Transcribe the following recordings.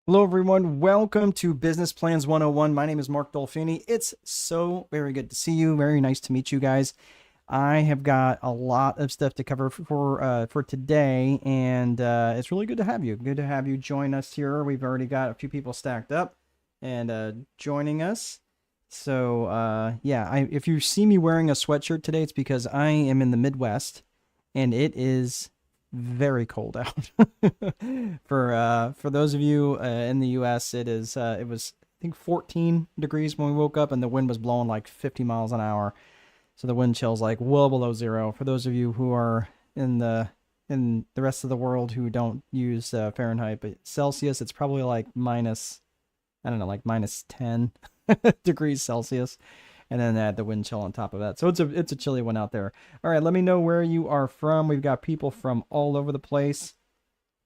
Hello, everyone. Welcome to Business Plans 101. My name is Mark Dolfini. It's so very good to see you. Very nice to meet you guys. I have got a lot of stuff to cover for today, and it's really good to have you. Good to have you join us here. We've already got a few people stacked up and joining us. So yeah, if you see me wearing a sweatshirt today, it's because I am in the Midwest, and it is very cold out. For those of you in the U.S., it was I think 14 degrees when we woke up, and the wind was blowing like 50 miles an hour. So the wind chill's like well below zero. For those of you who are in the rest of the world who don't use Fahrenheit, but Celsius, it's probably like minus, I don't know, like minus 10 degrees Celsius, and then add the wind chill on top of that. So it's a chilly one out there. All right, let me know where you are from. We've got people from all over the place.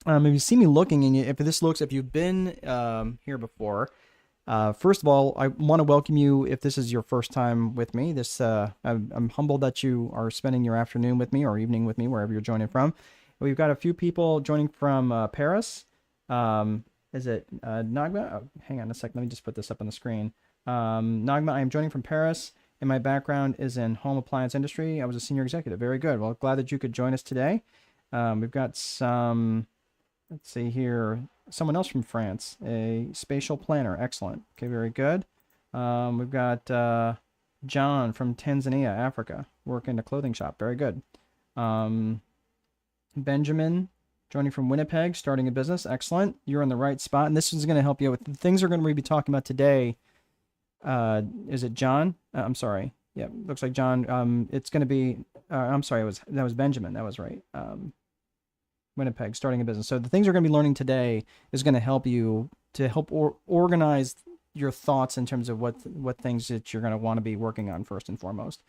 If you see me looking, and if you've been here before, first of all, I want to welcome you. If this is your first time with me, I'm humbled that you are spending your afternoon with me or evening with me, wherever you're joining from. We've got a few people joining from Paris. Is it Nagma? Oh, hang on a second. Let me just put this up on the screen. Nagma, I am joining from Paris, and my background is in home appliance industry. I was a senior executive. Very good. Well, glad that you could join us today. We've got some, let's see here, someone else from France, a spatial planner. Excellent. Okay, very good. We've got John from Tanzania, Africa, working a clothing shop. Very good. Benjamin joining from Winnipeg, starting a business. Excellent. You're in the right spot, and this is going to help you with the things we're going to be talking about today. Is it John? I'm sorry. Yeah, looks like John. It's going to be. I'm sorry. That was Benjamin. That was right. Winnipeg, starting a business. So the things we're going to be learning today is going to help you to help organize your thoughts in terms of what things that you're going to want to be working on first and foremost.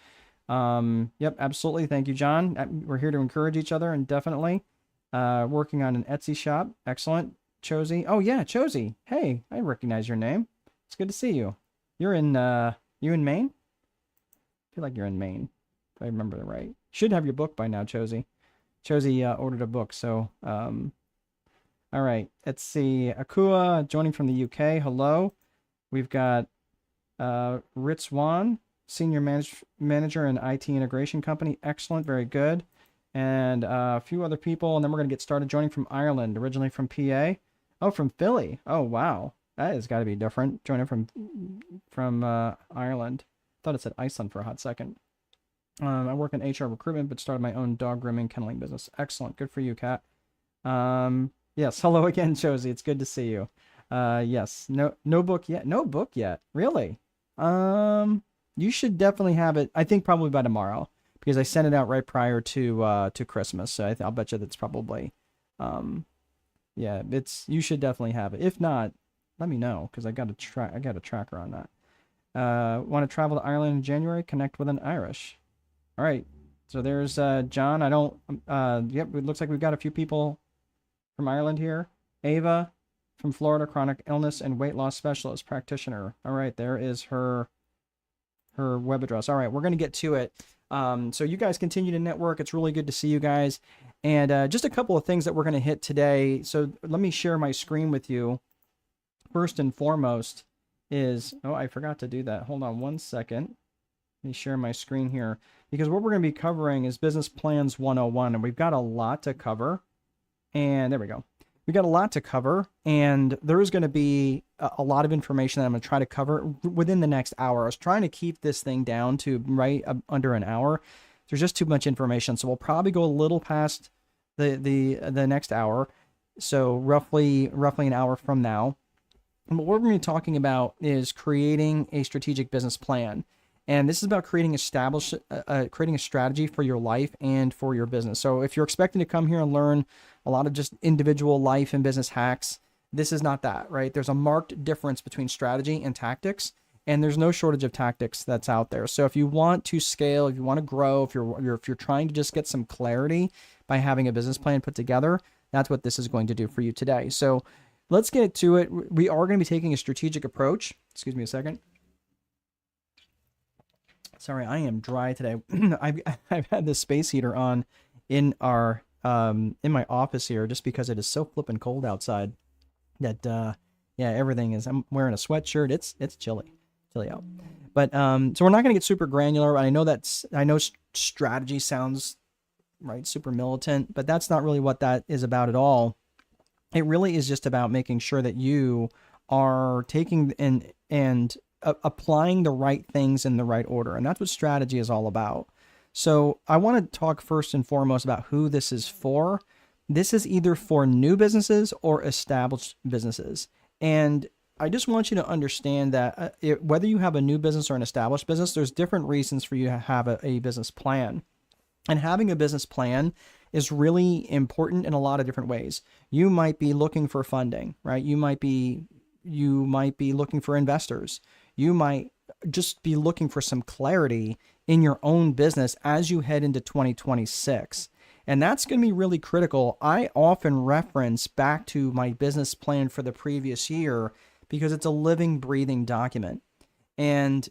Yep, absolutely. Thank you, John. We're here to encourage each other, and definitely working on an Etsy shop. Excellent. Chosy. Oh yeah, Chosy. Hey, I recognize your name. It's good to see you. You're in you in Maine? I feel like you're in Maine, if I remember right. Should have your book by now, Chosy. Chosy ordered a book, so all right. Let's see. Akua joining from the UK. Hello. We've got Ritzwan, senior manager in IT integration company. Excellent, very good. And a few other people, and then we're gonna get started. Joining from Ireland, originally from PA. Oh, from Philly. Oh wow. That has got to be different. Joining from Ireland. Thought it said Iceland for a hot second. I work in HR recruitment, but started my own dog grooming kenneling business. Excellent. Good for you, Kat. Yes. Hello again, Josie. It's good to see you. Yes. No book yet. No book yet. Really? You should definitely have it. I think probably by tomorrow because I sent it out right prior to Christmas. So I'll bet you that's probably, yeah. You should definitely have it. If not, let me know because I got a tracker on that. Want to travel to Ireland in January? Connect with an Irish. All right. So there's John. I don't. Yep. It looks like we've got a few people from Ireland here. Ava from Florida, chronic illness and weight loss specialist practitioner. All right. There is her web address. All right. We're gonna get to it. So you guys continue to network. It's really good to see you guys. And just a couple of things that we're gonna hit today. So let me share my screen with you. First and foremost is, oh, I forgot to do that. Hold on one second. Let me share my screen here because what we're going to be covering is Business Plans 101, and we've got a lot to cover. And there we go. We've got a lot to cover, and there is going to be a lot of information that I'm going to try to cover within the next hour. I was trying to keep this thing down to right under an hour. There's just too much information, so we'll probably go a little past the next hour. So roughly an hour from now. And what we're going to be talking about is creating a strategic business plan. And this is about creating a strategy for your life and for your business. So if you're expecting to come here and learn a lot of just individual life and business hacks, this is not that, right? There's a marked difference between strategy and tactics, and there's no shortage of tactics that's out there. So if you want to scale, if you want to grow, if you're trying to just get some clarity by having a business plan put together, that's what this is going to do for you today. So let's get to it. We are going to be taking a strategic approach. Excuse me a second. Sorry, I am dry today. I've had this space heater on in our in my office here just because it is so flippin' cold outside that Yeah, everything is. I'm wearing a sweatshirt. It's chilly out. But so we're not going to get super granular. I know strategy sounds right super militant, but that's not really what that is about at all. It really is just about making sure that you are taking and applying the right things in the right order, and that's what strategy is all about. So I want to talk first and foremost about who this is for. This is either for new businesses or established businesses. And I just want you to understand that whether you have a new business or an established business, there's different reasons for you to have a business plan. And having a business plan is really important in a lot of different ways. You might be looking for funding, right? You might be looking for investors. You might just be looking for some clarity in your own business as you head into 2026. And that's going to be really critical. I often reference back to my business plan for the previous year because it's a living, breathing document. And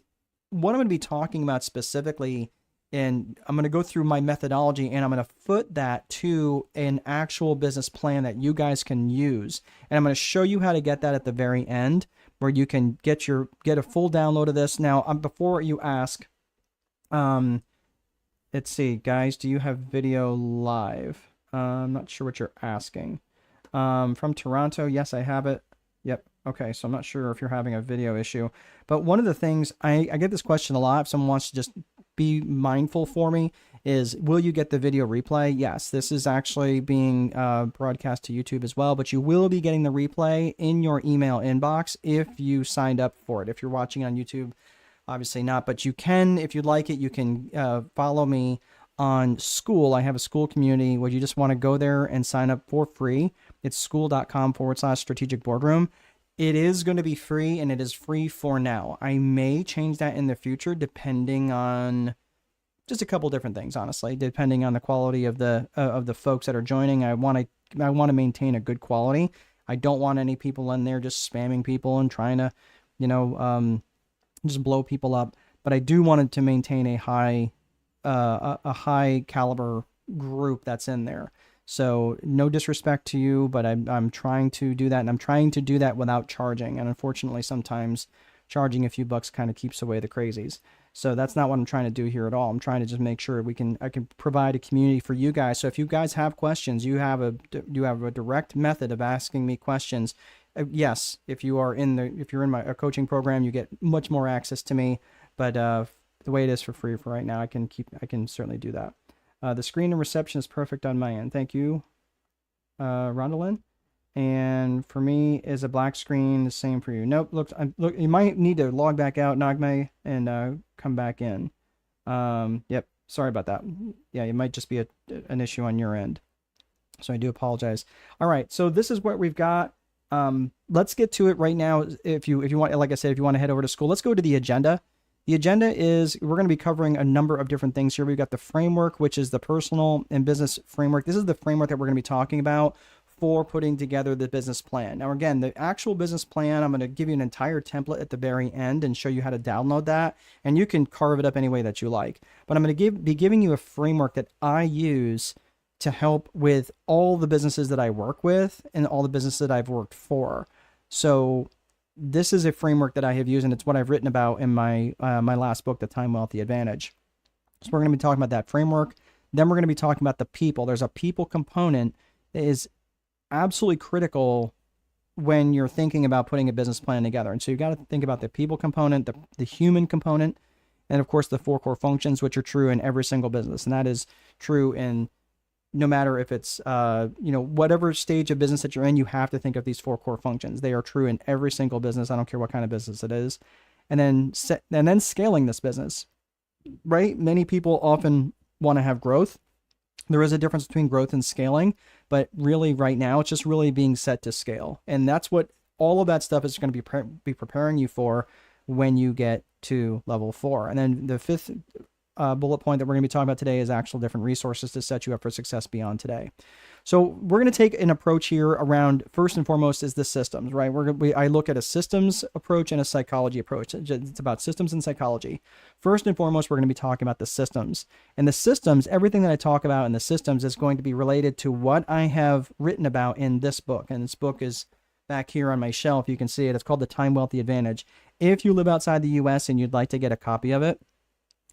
what I'm going to be talking about specifically, and I'm going to go through my methodology and I'm going to foot that to an actual business plan that you guys can use. And I'm going to show you how to get that at the very end, where you can get a full download of this. Now, before you ask, let's see, guys, do you have video live? I'm not sure what you're asking. From Toronto, yes, I have it. Yep. Okay, so I'm not sure if you're having a video issue. But one of the things, I get this question a lot, if someone wants to just be mindful for me, is will you get the video replay? Yes, this is actually being broadcast to YouTube as well, but you will be getting the replay in your email inbox if you signed up for it. If you're watching on YouTube, obviously not, but you can, if you'd like it, you can follow me on School. I have a School community where you just want to go there and sign up for free. It's school.com/strategic boardroom. It is going to be free, and it is free for now. I may change that in the future depending on just a couple different things, honestly, depending on the quality of the folks that are joining. I want to maintain a good quality. I don't want any people in there just spamming people and trying to, just blow people up. But I do want it to maintain a high caliber group that's in there. So no disrespect to you, but I'm trying to do that, and I'm trying to do that without charging. And unfortunately, sometimes charging a few bucks kind of keeps away the crazies. So that's not what I'm trying to do here at all. I'm trying to just make sure I can provide a community for you guys. So if you guys have questions, you have a direct method of asking me questions. Yes, if you're in my coaching program, you get much more access to me. But the way it is for free for right now, I can certainly do that. The screen and reception is perfect on my end. Thank you, Rondalyn. And for me, is a black screen the same for you? Nope. Look, you might need to log back out, Nagme, and come back in. Yep. Sorry about that. Yeah, it might just be an issue on your end. So I do apologize. All right. So this is what we've got. Let's get to it right now. If you want, like I said, if you want to head over to School, let's go to the agenda. The agenda is we're going to be covering a number of different things here. We've got the framework, which is the personal and business framework. This is the framework that we're going to be talking about for putting together the business plan. Now, again, the actual business plan, I'm going to give you an entire template at the very end and show you how to download that. And you can carve it up any way that you like. But I'm going to be giving you a framework that I use to help with all the businesses that I work with and all the businesses that I've worked for. So this is a framework that I have used, and it's what I've written about in my my last book, The Time Wealth, The Advantage. So we're going to be talking about that framework. Then we're going to be talking about the people. There's a people component that is absolutely critical when you're thinking about putting a business plan together. And so you've got to think about the people component, the human component, and of course the 4 core functions, which are true in every single business. And that is true in no matter if it's, whatever stage of business that you're in, you have to think of these 4 core functions. They are true in every single business. I don't care what kind of business it is. And then scaling this business, right? Many people often want to have growth. There is a difference between growth and scaling, but really right now it's just really being set to scale. And that's what all of that stuff is going to be preparing you for when you get to level 4. And then the 5th bullet point that we're going to be talking about today is actual different resources to set you up for success beyond today. So we're going to take an approach here around, first and foremost, is the systems, right? I look at a systems approach and a psychology approach. It's about systems and psychology. First and foremost, we're going to be talking about the systems. And the systems, everything that I talk about in the systems is going to be related to what I have written about in this book. And this book is back here on my shelf. You can see it. It's called the Time Wealthy Advantage. If you live outside the US and you'd like to get a copy of it,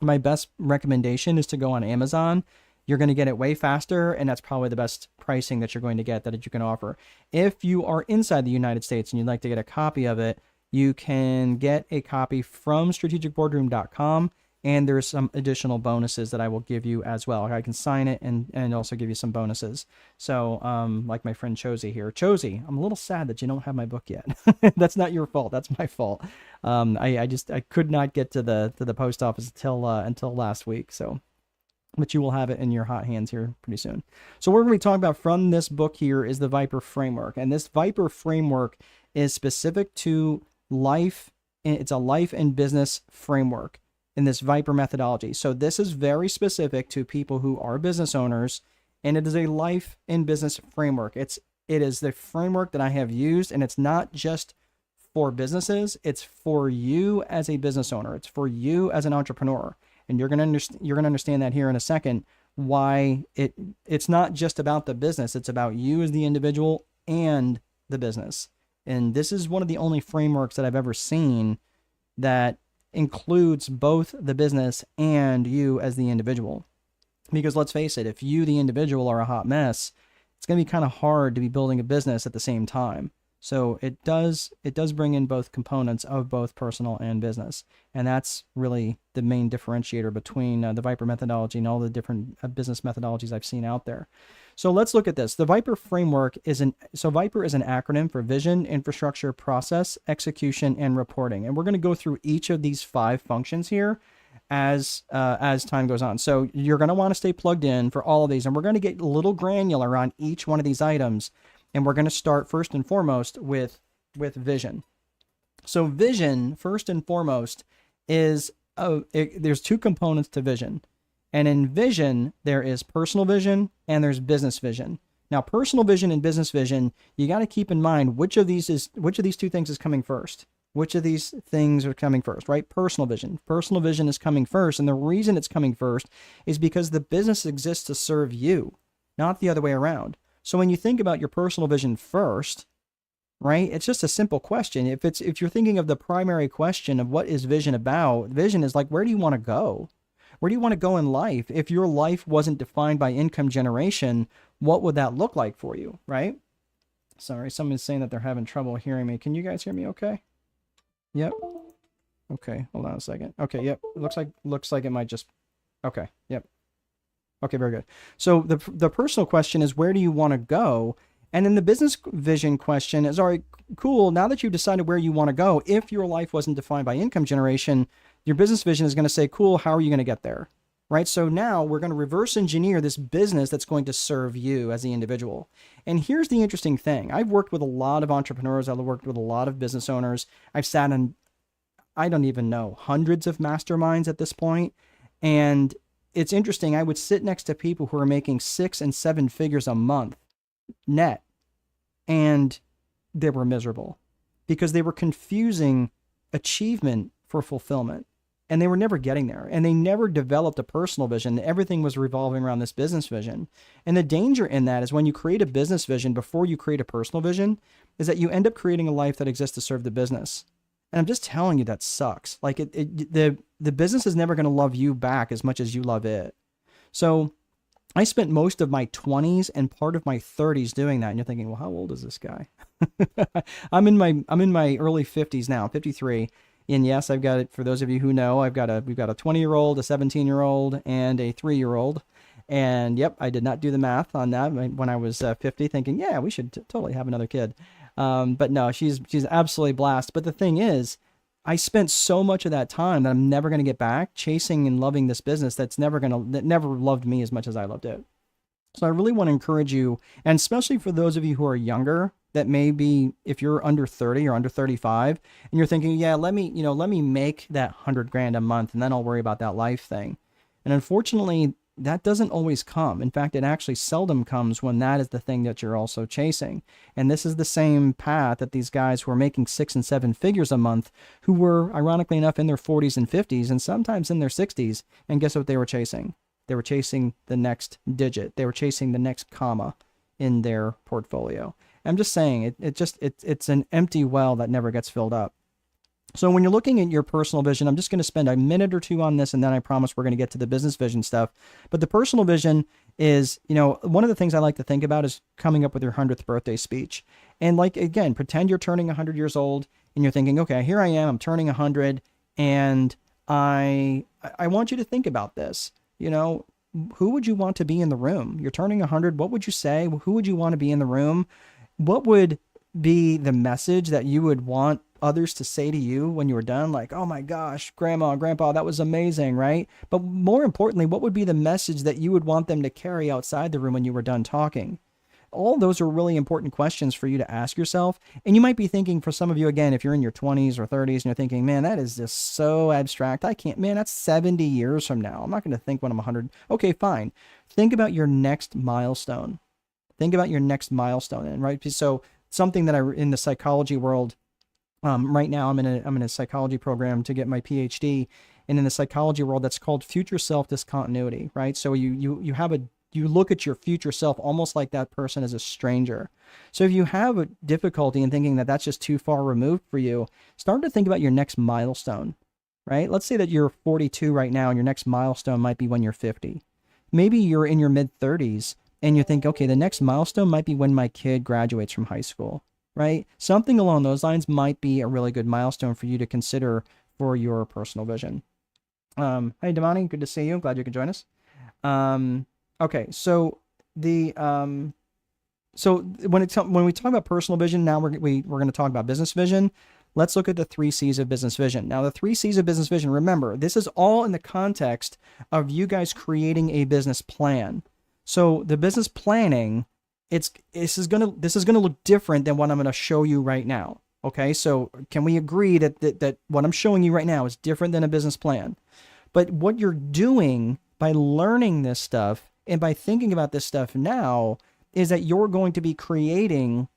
my best recommendation is to go on Amazon. You're going to get it way faster, and that's probably the best pricing that you're going to get that you can offer. If you are inside the United States and you'd like to get a copy of it, you can get a copy from strategicboardroom.com, and there's some additional bonuses that I will give you as well. I can sign it and also give you some bonuses. So like my friend Chosy here. Chosy, I'm a little sad that you don't have my book yet. That's not your fault. That's my fault. I could not get to the post office until last week. So, but you will have it in your hot hands here pretty soon. So what we're going to be talking about from this book here is the Viper Framework. And this Viper Framework is specific to life. It's a life and business framework in this Viper methodology. So this is very specific to people who are business owners, and it is a life and business framework. It is the framework that I have used, and it's not just for businesses. It's for you as a business owner. It's for you as an entrepreneur. And you're going to understand that here in a second, why it's not just about the business. It's about you as the individual and the business. And this is one of the only frameworks that I've ever seen that includes both the business and you as the individual. Because let's face it, if you, the individual, are a hot mess, it's going to be kind of hard to be building a business at the same time. So it does bring in both components of both personal and business. And that's really the main differentiator between the Viper methodology and all the different business methodologies I've seen out there. So let's look at this. The Viper framework Viper is an acronym for vision, infrastructure, process, execution, and reporting. And we're going to go through each of these 5 functions here as time goes on. So you're going to want to stay plugged in for all of these, and we're going to get a little granular on each one of these items. And we're going to start first and foremost with vision. So vision, first and foremost, is there's 2 components to vision. And in vision, there is personal vision and there's business vision. Now, personal vision and business vision, you got to keep in mind which of these 2 things is coming first. Which of these things are coming first, right? Personal vision. Personal vision is coming first. And the reason it's coming first is because the business exists to serve you, not the other way around. So when you think about your personal vision first, right, it's just a simple question. If you're thinking of the primary question of what is vision about, vision is like, where do you want to go? Where do you want to go in life? If your life wasn't defined by income generation, what would that look like for you, right? Sorry, someone's saying that they're having trouble hearing me. Can you guys hear me okay? Yep. Okay, hold on a second. Okay, yep. Looks like it might just... Okay, yep. Okay, very good. So the personal question is, where do you want to go? And then the business vision question is, all right, cool. Now that you've decided where you want to go, if your life wasn't defined by income generation, your business vision is going to say, cool, how are you going to get there? Right? So now we're going to reverse engineer this business that's going to serve you as the individual. And here's the interesting thing. I've worked with a lot of entrepreneurs. I've worked with a lot of business owners. I've sat in, I don't even know, hundreds of masterminds at this point. And it's interesting. I would sit next to people who are making 6 and 7 figures a month net, and they were miserable because they were confusing achievement for fulfillment, and they were never getting there, and they never developed a personal vision. Everything was revolving around this business vision. And the danger in that is when you create a business vision before you create a personal vision is that you end up creating a life that exists to serve the business. And I'm just telling you, that sucks. Like the business is never going to love you back as much as you love it. So I spent most of my 20s and part of my 30s doing that. And you're thinking, well, how old is this guy? I'm in my early 50s now, 53. And yes, I've got it. For those of you who know, we've got a 20-year-old, a 17-year-old, and a 3-year-old. And yep, I did not do the math on that when I was 50, thinking, yeah, we should totally have another kid. But no, she's absolutely blessed. But the thing is, I spent so much of that time that I'm never going to get back chasing and loving this business that never loved me as much as I loved it. So I really want to encourage you, and especially for those of you who are younger, that maybe if you're under 30 or under 35 and you're thinking, yeah, let me make that $100,000 a month and then I'll worry about that life thing. And unfortunately, that doesn't always come. In fact, it actually seldom comes when that is the thing that you're also chasing. And this is the same path that these guys who are making 6 and 7 figures a month, who were ironically enough in their 40s and 50s and sometimes in their 60s. And guess what they were chasing? They were chasing the next digit. They were chasing the next comma in their portfolio. I'm just saying it's an empty well that never gets filled up. So when you're looking at your personal vision, I'm just going to spend a minute or two on this, and then I promise we're going to get to the business vision stuff. But the personal vision is, one of the things I like to think about is coming up with your 100th birthday speech. And like, again, pretend you're turning 100 years old and you're thinking, okay, here I am, I'm turning 100, and I want you to think about this. Who would you want to be in the room? You're turning 100. What would you say? Who would you want to be in the room? What would be the message that you would want others to say to you when you were done? Like, oh my gosh, grandma, grandpa, that was amazing, right? But more importantly, what would be the message that you would want them to carry outside the room when you were done talking? All those are really important questions for you to ask yourself. And you might be thinking, for some of you, again, if you're in your 20s or 30s and you're thinking, man, that is just so abstract. I can't, man, that's 70 years from now. I'm not going to think when I'm 100. Okay, fine. Think about your next milestone. Think about your next milestone. Right? So something that in the psychology world, right now I'm in a psychology program to get my PhD. And in the psychology world, that's called future self discontinuity, right? So you look at your future self almost like that person is a stranger. So if you have a difficulty in thinking that that's just too far removed for you, start to think about your next milestone, right? Let's say that you're 42 right now and your next milestone might be when you're 50. Maybe you're in your mid 30s and you think, okay, the next milestone might be when my kid graduates from high school, right? Something along those lines might be a really good milestone for you to consider for your personal vision. Hey, Damani, good to see you. Glad you could join us. Okay, so when we talk about personal vision, now we're going to talk about business vision. Let's look at the 3 C's of business vision. Now, the 3 C's of business vision, remember, this is all in the context of you guys creating a business plan. So the business planning, this is going to look different than what I'm going to show you right now. Okay, so can we agree that what I'm showing you right now is different than a business plan? But what you're doing by learning this stuff and by thinking about this stuff now is that you're going to be creating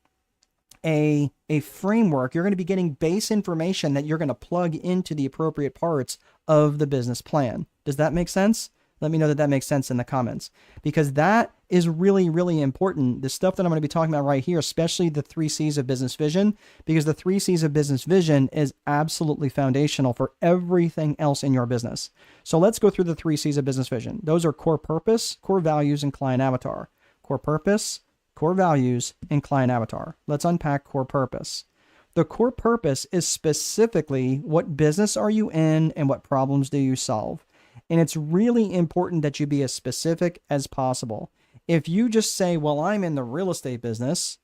a framework. You're going to be getting base information that you're going to plug into the appropriate parts of the business plan. Does that make sense? Let me know that makes sense in the comments, because that is really, really important. The stuff that I'm going to be talking about right here, especially the 3 C's of business vision, because the 3 C's of business vision is absolutely foundational for everything else in your business. So let's go through the 3 C's of business vision. Those are core purpose, core values, and client avatar. Core purpose, core values, and client avatar. Let's unpack core purpose. The core purpose is specifically what business are you in and what problems do you solve? And it's really important that you be as specific as possible. If you just say, well, I'm in the real estate business,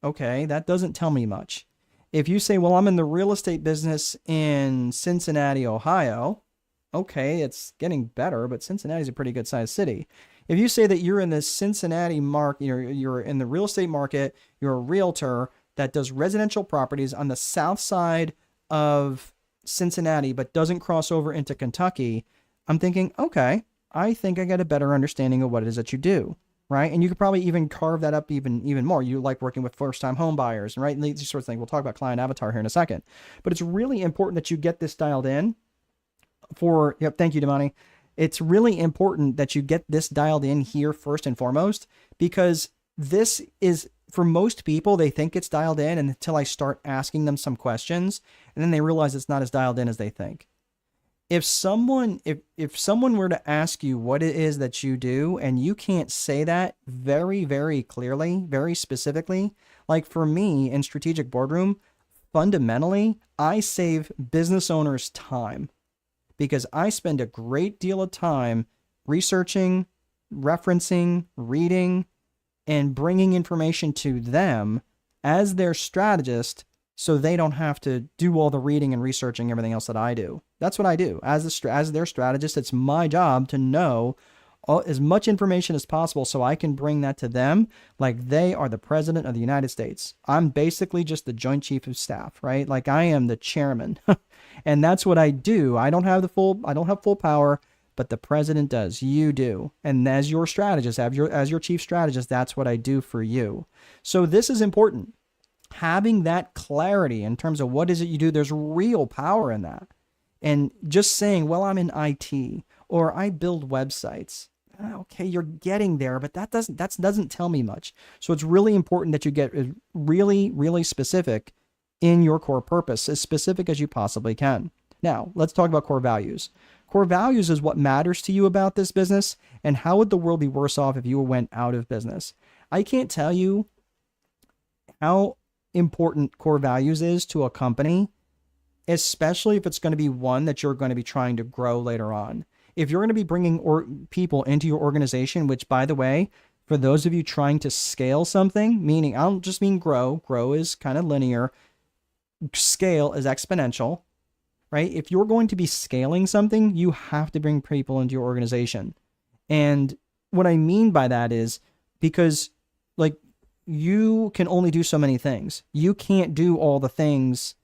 okay, that doesn't tell me much. If you say, well, I'm in the real estate business in Cincinnati, Ohio, okay, it's getting better, but Cincinnati's a pretty good sized city. If you say that you're in the Cincinnati market, you're in the real estate market, you're a realtor that does residential properties on the south side of Cincinnati, but doesn't cross over into Kentucky, I'm thinking, okay, I think I get a better understanding of what it is that you do, right? And you could probably even carve that up even more. You like working with first-time home buyers, right? And these sorts of things. We'll talk about client avatar here in a second. But it's really important that you get this dialed in thank you, Damani. It's really important that you get this dialed in here first and foremost, because this is, for most people, they think it's dialed in until I start asking them some questions, and then they realize it's not as dialed in as they think. If someone were to ask you what it is that you do and you can't say that very, very clearly, very specifically, like for me in Strategic Boardroom, fundamentally, I save business owners time, because I spend a great deal of time researching, referencing, reading, and bringing information to them as their strategist, so they don't have to do all the reading and researching everything else that I do. That's what I do. As their strategist, it's my job to know as much information as possible so I can bring that to them like they are the president of the United States. I'm basically just the joint chief of staff, right? Like I am the chairman. And that's what I do. I don't have full power, but the president does. You do. And as your strategist, as your chief strategist, that's what I do for you. So this is important. Having that clarity in terms of what is it you do, there's real power in that. And just saying, well, I'm in IT or I build websites, Okay, you're getting there, but that doesn't tell me much. So it's really important that you get really, really specific in your core purpose, as specific as you possibly can. Now, let's talk about core values. Core values is what matters to you about this business, and how would the world be worse off if you went out of business? I can't tell you how important core values is to a company, especially if it's going to be one that you're going to be trying to grow later on. If you're going to be bringing people into your organization, which, by the way, for those of you trying to scale something, meaning I don't just mean grow is kind of linear, scale is exponential, right? If you're going to be scaling something, you have to bring people into your organization. And what I mean by that is because, like, you can only do so many things. You can't do all the things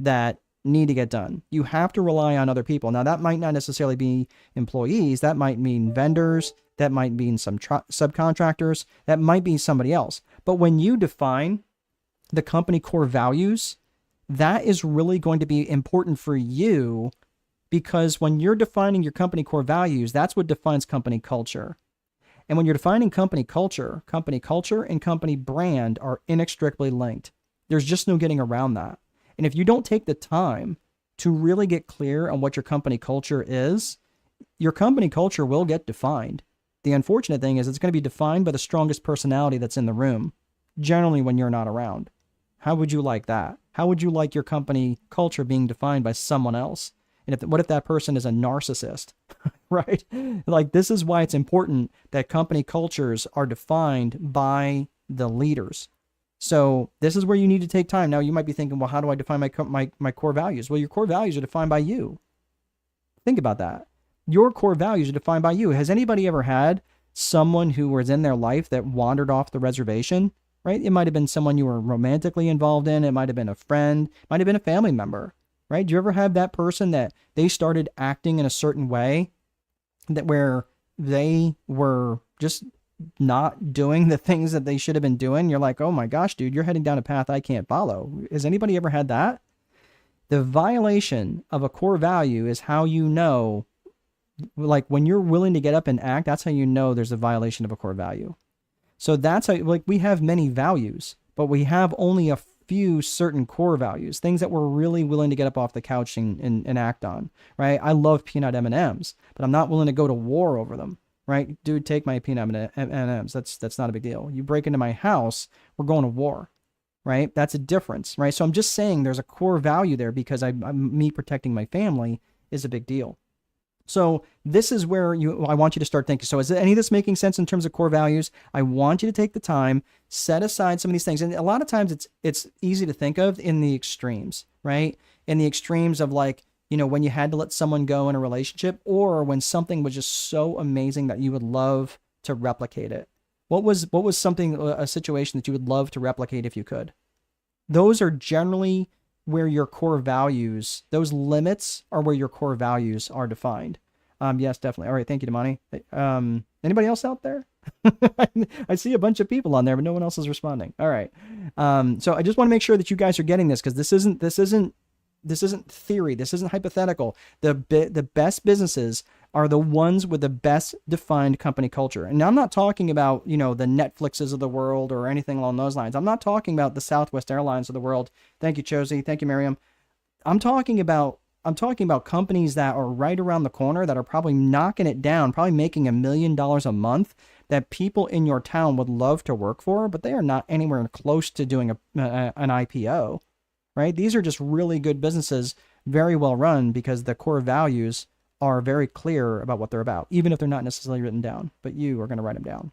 that need to get done. You have to rely on other people. Now, that might not necessarily be employees. That might mean vendors. That might mean some subcontractors. That might be somebody else. But when you define the company core values, that is really going to be important for you, because when you're defining your company core values, that's what defines company culture. And when you're defining company culture and company brand are inextricably linked. There's just no getting around that. And if you don't take the time to really get clear on what your company culture is, your company culture will get defined. The unfortunate thing is it's going to be defined by the strongest personality that's in the room, generally when you're not around. How would you like that? How would you like your company culture being defined by someone else? And what if that person is a narcissist, right? Like, this is why it's important that company cultures are defined by the leaders. So this is where you need to take time. Now, you might be thinking, well, how do I define my core values? Well, your core values are defined by you. Think about that. Your core values are defined by you. Has anybody ever had someone who was in their life that wandered off the reservation, right? It might have been someone you were romantically involved in. It might have been a friend, might have been a family member, right? Do you ever have that person that they started acting in a certain way that where they were just not doing the things that they should have been doing? You're like, oh my gosh, dude, you're heading down a path I can't follow. Has anybody ever had that? The violation of a core value is how you know, like, when you're willing to get up and act, that's how you know there's a violation of a core value. So that's how, like, we have many values, but we have only a few certain core values, things that we're really willing to get up off the couch and act on, right? I love peanut M&Ms, but I'm not willing to go to war over them. Right? Dude, take my peanut M&Ms. That's not a big deal. You break into my house, we're going to war, right? That's a difference, right? So I'm just saying there's a core value there, because me protecting my family is a big deal. So this is where I want you to start thinking. So is any of this making sense in terms of core values? I want you to take the time, set aside some of these things. And a lot of times it's easy to think of in the extremes, right? In the extremes of, like, you know, when you had to let someone go in a relationship, or when something was just so amazing that you would love to replicate it. What was something, a situation that you would love to replicate if you could? Those are generally where your core values, those limits are where your core values are defined. Yes, definitely. All right. Thank you, Damani. Anybody else out there? I see a bunch of people on there, but no one else is responding. All right. So I just want to make sure that you guys are getting this, because this isn't theory. This isn't hypothetical. The best businesses are the ones with the best defined company culture. And I'm not talking about, you know, the Netflixes of the world or anything along those lines. I'm not talking about the Southwest Airlines of the world. Thank you, Josie. Thank you, Miriam. I'm talking about companies that are right around the corner, that are probably knocking it down, probably making $1 million a month, that people in your town would love to work for, but they are not anywhere close to doing an IPO. Right? These are just really good businesses, very well run, because the core values are very clear about what they're about, even if they're not necessarily written down, but you are going to write them down.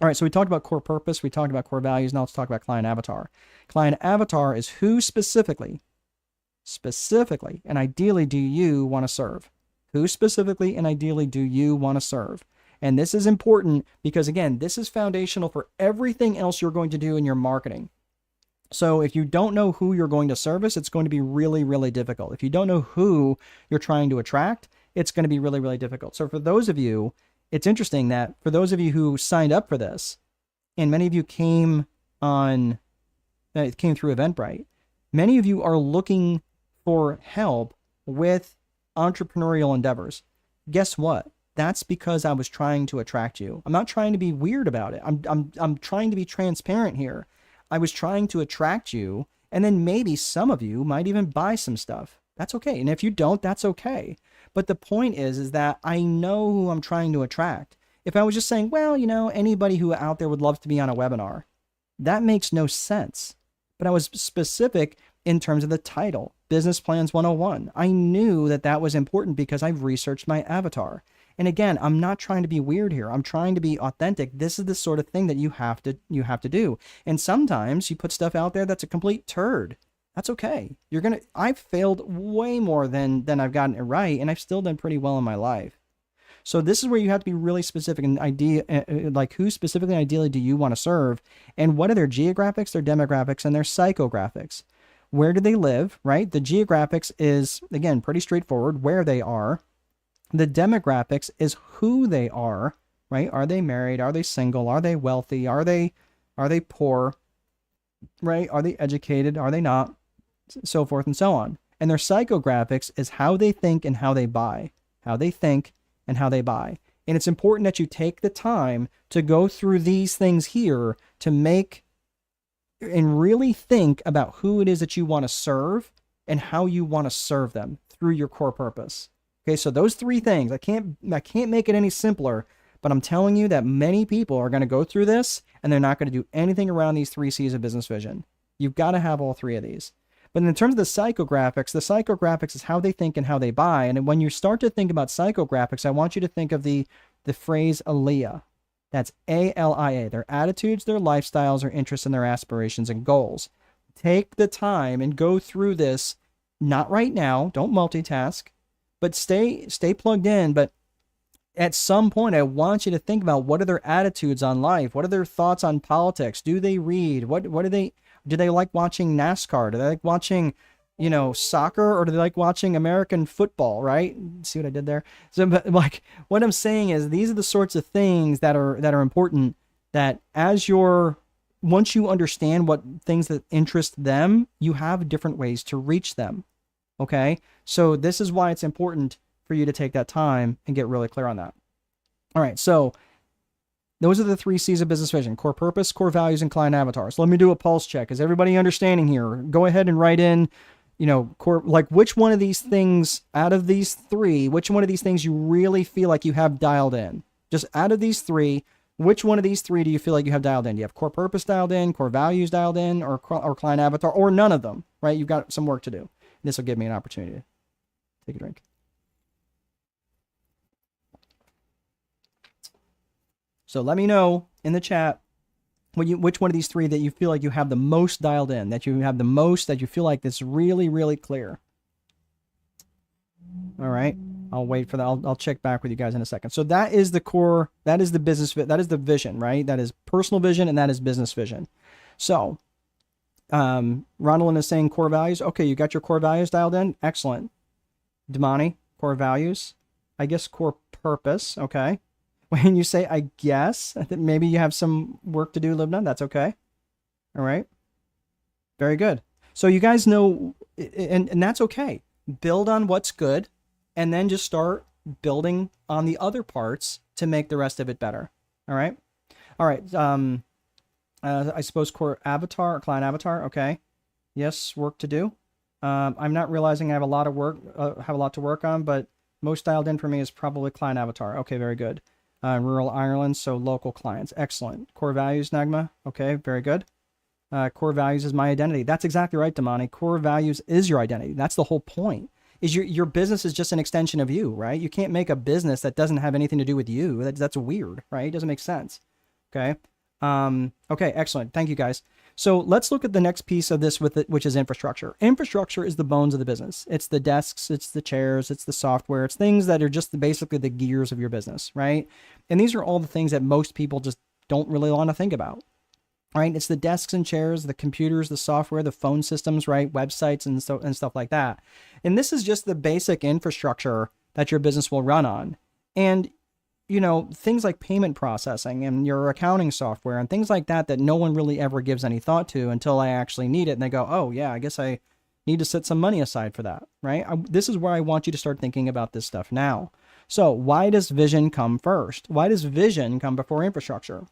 All right, so we talked about core purpose, we talked about core values. Now let's talk about client avatar. Client avatar is who specifically, and ideally do you want to serve? Who specifically and ideally do you want to serve? And this is important because, again, this is foundational for everything else you're going to do in your marketing. So if you don't know who you're going to service, it's going to be really, really difficult. If you don't know who you're trying to attract, it's going to be really, really difficult. So for those of you, it's interesting that for those of you who signed up for this, and many of you came through Eventbrite, many of you are looking for help with entrepreneurial endeavors. Guess what? that's because I was trying to attract you. I'm not trying to be weird about it. I'm trying to be transparent here. I was trying to attract you, and then maybe some of you might even buy some stuff. That's okay. And if you don't, that's okay. But the point is that I know who I'm trying to attract. If I was just saying, well, anybody who out there would love to be on a webinar, that makes no sense. But I was specific in terms of the title, Business Plans 101. I knew that that was important because I've researched my avatar. And again, I'm not trying to be weird here. I'm trying to be authentic. This is the sort of thing that you have to do. And sometimes you put stuff out there that's a complete turd. That's okay. I've failed way more than I've gotten it right, and I've still done pretty well in my life. So this is where you have to be really specific and like who specifically ideally do you want to serve, and what are their geographics, their demographics, and their psychographics. Where do they live, right? The geographics is, again, pretty straightforward, where they are. The demographics is who they are, right? Are they married? Are they single? Are they wealthy? Are they poor? Right? Are they educated? Are they not? So forth and so on. And their psychographics is how they think and how they buy. How they think and how they buy. And it's important that you take the time to go through these things here to make and really think about who it is that you want to serve and how you want to serve them through your core purpose. Okay, so those three things, I can't make it any simpler, but I'm telling you that many people are going to go through this and they're not going to do anything around these 3 C's of business vision. You've got to have all 3 of these. But in terms of the psychographics is how they think and how they buy. And when you start to think about psychographics, I want you to think of the phrase ALIA. That's ALIA, their attitudes, their lifestyles, their interests, and their aspirations and goals. Take the time and go through this, not right now, don't multitask, but stay plugged in. But at some point, I want you to think about what are their attitudes on life? What are their thoughts on politics? Do they read? What do they like watching NASCAR? Do they like watching, soccer, or do they like watching American football, right? See what I did there? So, but like what I'm saying is these are the sorts of things that are important, that once you understand what things that interest them, you have different ways to reach them. Okay? So this is why it's important for you to take that time and get really clear on that. All right. So those are the 3 C's of business vision: core purpose, core values, and client avatars. So let me do a pulse check. Is everybody understanding here? Go ahead and write in, core, like which one of these things out of these 3, which one of these things you really feel like you have dialed in? Just out of these 3, which one of these 3 do you feel like you have dialed in? Do you have core purpose dialed in, core values dialed in, or client avatar, or none of them, right? You've got some work to do. This will give me an opportunity to take a drink. So let me know in the chat which one of these 3 that you feel like you have the most dialed in, that you feel like this really, really clear. All right. I'll wait for that. I'll check back with you guys in a second. So that is the core, that is the business, that is the vision, right? That is personal vision and that is business vision. So Ronaldin is saying core values. Okay, you got your core values dialed in. Excellent. Damani, core values. I guess core purpose. Okay. When you say, I guess, I think maybe you have some work to do, Libna. That's okay. All right. Very good. So you guys know, and that's okay. Build on what's good, and then just start building on the other parts to make the rest of it better. All right. All right. I suppose core avatar, or client avatar. Okay. Yes, work to do. I'm not realizing I have a lot to work on, but most dialed in for me is probably client avatar. Okay. Very good. Rural Ireland, so local clients. Excellent. Core values, Nagma. Okay, very good. Core values is my identity. That's exactly right, Damani. Core values is your identity. That's the whole point. Is your business is just an extension of you, right? You can't make a business that doesn't have anything to do with you. That's weird, right? It doesn't make sense. Okay. Okay, excellent. Thank you, guys. So let's look at the next piece of this which is infrastructure. Infrastructure is the bones of the business. It's the desks, it's the chairs, it's the software, it's things that are just basically the gears of your business, right? And these are all the things that most people just don't really want to think about, right? It's the desks and chairs, the computers, the software, the phone systems, right? Websites and stuff like that. And this is just the basic infrastructure that your business will run on. And things like payment processing and your accounting software and things like that no one really ever gives any thought to until I actually need it. And they go, oh yeah, I guess I need to set some money aside for that, right? This is where I want you to start thinking about this stuff now. So why does vision come first? Why does vision come before infrastructure?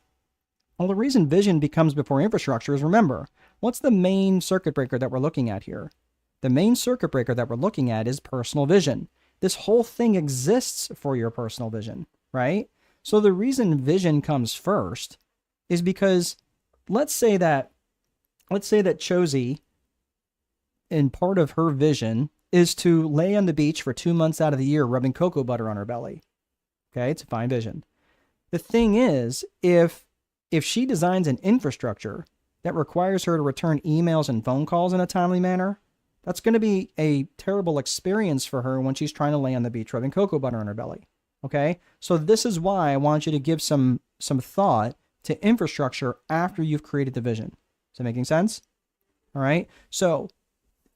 Well, the reason vision becomes before infrastructure is, remember, what's the main circuit breaker that we're looking at here? The main circuit breaker that we're looking at is personal vision. This whole thing exists for your personal vision, right? So the reason vision comes first is because let's say that Chosi, in part of her vision, is to lay on the beach for 2 months out of the year rubbing cocoa butter on her belly. Okay, it's a fine vision. The thing is, if she designs an infrastructure that requires her to return emails and phone calls in a timely manner, that's going to be a terrible experience for her when she's trying to lay on the beach rubbing cocoa butter on her belly. Okay, so this is why I want you to give some thought to infrastructure after you've created the vision. Is that making sense? All right, so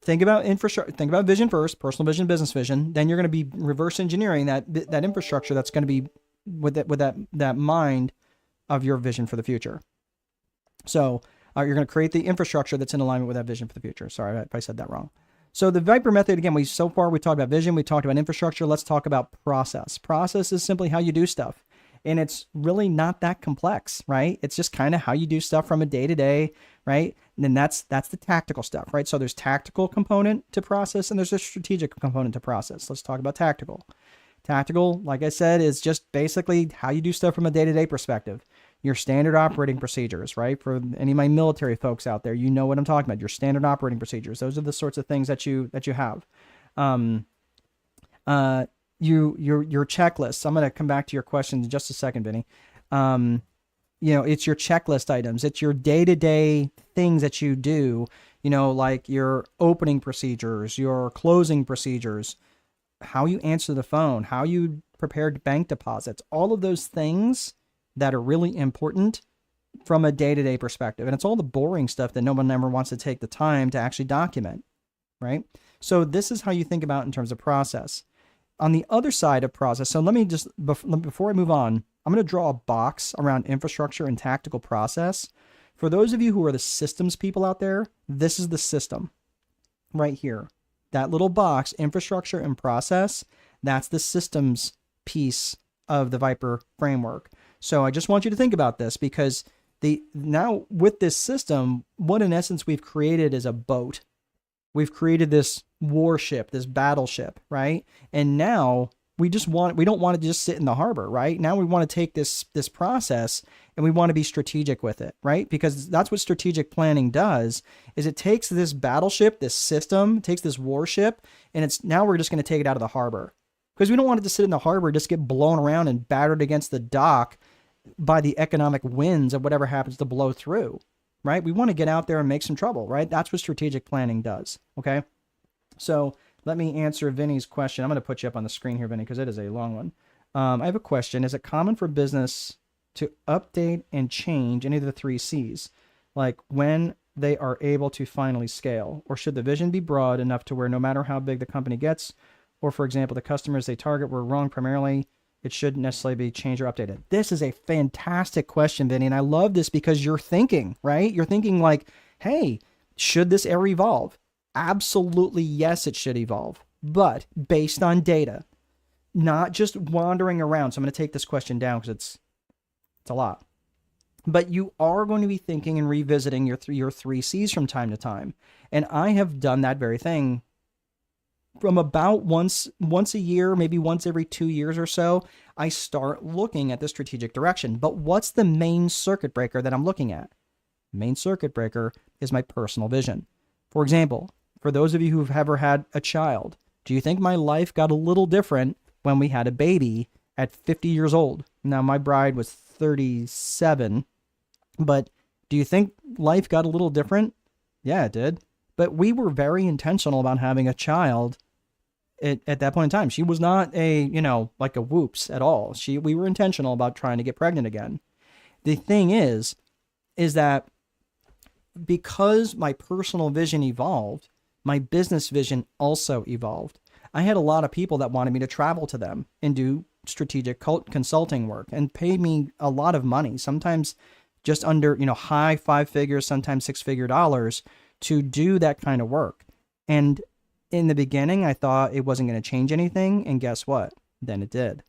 think about infrastructure. Think about vision first, personal vision, business vision. Then you're going to be reverse engineering that infrastructure that's going to be with that mind of your vision for the future. So you're going to create the infrastructure that's in alignment with that vision for the future. Sorry if I said that wrong. So the Viper method, again, so far we talked about vision, we talked about infrastructure. Let's talk about process. Process is simply how you do stuff. And it's really not that complex, right? It's just kind of how you do stuff from a day to day, right? And then that's the tactical stuff, right? So there's tactical component to process and there's a strategic component to process. Let's talk about tactical. Tactical, like I said, is just basically how you do stuff from a day-to-day perspective. Your standard operating procedures, right? For any of my military folks out there, you know what I'm talking about. Your standard operating procedures. Those are the sorts of things that you have. Your checklists. I'm going to come back to your questions in just a second, Vinny. It's your checklist items. It's your day-to-day things that you do, like your opening procedures, your closing procedures, how you answer the phone, how you prepare bank deposits, all of those things that are really important from a day-to-day perspective. And it's all the boring stuff that no one ever wants to take the time to actually document, right? So this is how you think about in terms of process. On the other side of process, so let me just, before I move on, I'm going to draw a box around infrastructure and tactical process. For those of you who are the systems people out there, this is the system right here. That little box, infrastructure and process, that's the systems piece of the Viper framework. So I just want you to think about this because now with this system, what in essence we've created is a boat. We've created this warship, this battleship, right? And now we don't want to just sit in the harbor, right? Now we want to take this now and we want to be strategic with it, right? Because that's what strategic planning does, is it takes this battleship, this system, takes this warship, and now we're just going to take it out of the harbor. Because we don't want it to sit in the harbor, just get blown around and battered against the dock by the economic winds of whatever happens to blow through, right? We want to get out there and make some trouble, right? That's what strategic planning does, okay? So let me answer Vinny's question. I'm going to put you up on the screen here, Vinny, because it is a long one. I have a question. Is it common for business to update and change any of the 3 C's, like when they are able to finally scale? Or should the vision be broad enough to where no matter how big the company gets, or for example, the customers they target were wrong primarily, it shouldn't necessarily be changed or updated? This is a fantastic question, Vinny, and I love this because you're thinking, right? You're thinking like, hey, should this ever evolve? Absolutely, yes, it should evolve, but based on data, not just wandering around. So I'm going to take this question down because it's a lot. But you are going to be thinking and revisiting your 3 C's from time to time. And I have done that very thing from about once a year, maybe once every 2 years or so. I start looking at the strategic direction. But what's the main circuit breaker that I'm looking at? Main circuit breaker is my personal vision. For example, for those of you who've ever had a child, do you think my life got a little different when we had a baby at 50 years old? Now, my bride was 37, but do you think life got a little different? Yeah, it did. But we were very intentional about having a child at that point in time. She was not like a whoops at all. We were intentional about trying to get pregnant again. The thing is that because my personal vision evolved, my business vision also evolved. I had a lot of people that wanted me to travel to them and do strategic consulting work and paid me a lot of money, sometimes just under, high 5 figures, sometimes 6-figure dollars to do that kind of work. And in the beginning, I thought it wasn't going to change anything. And guess what? Then it did.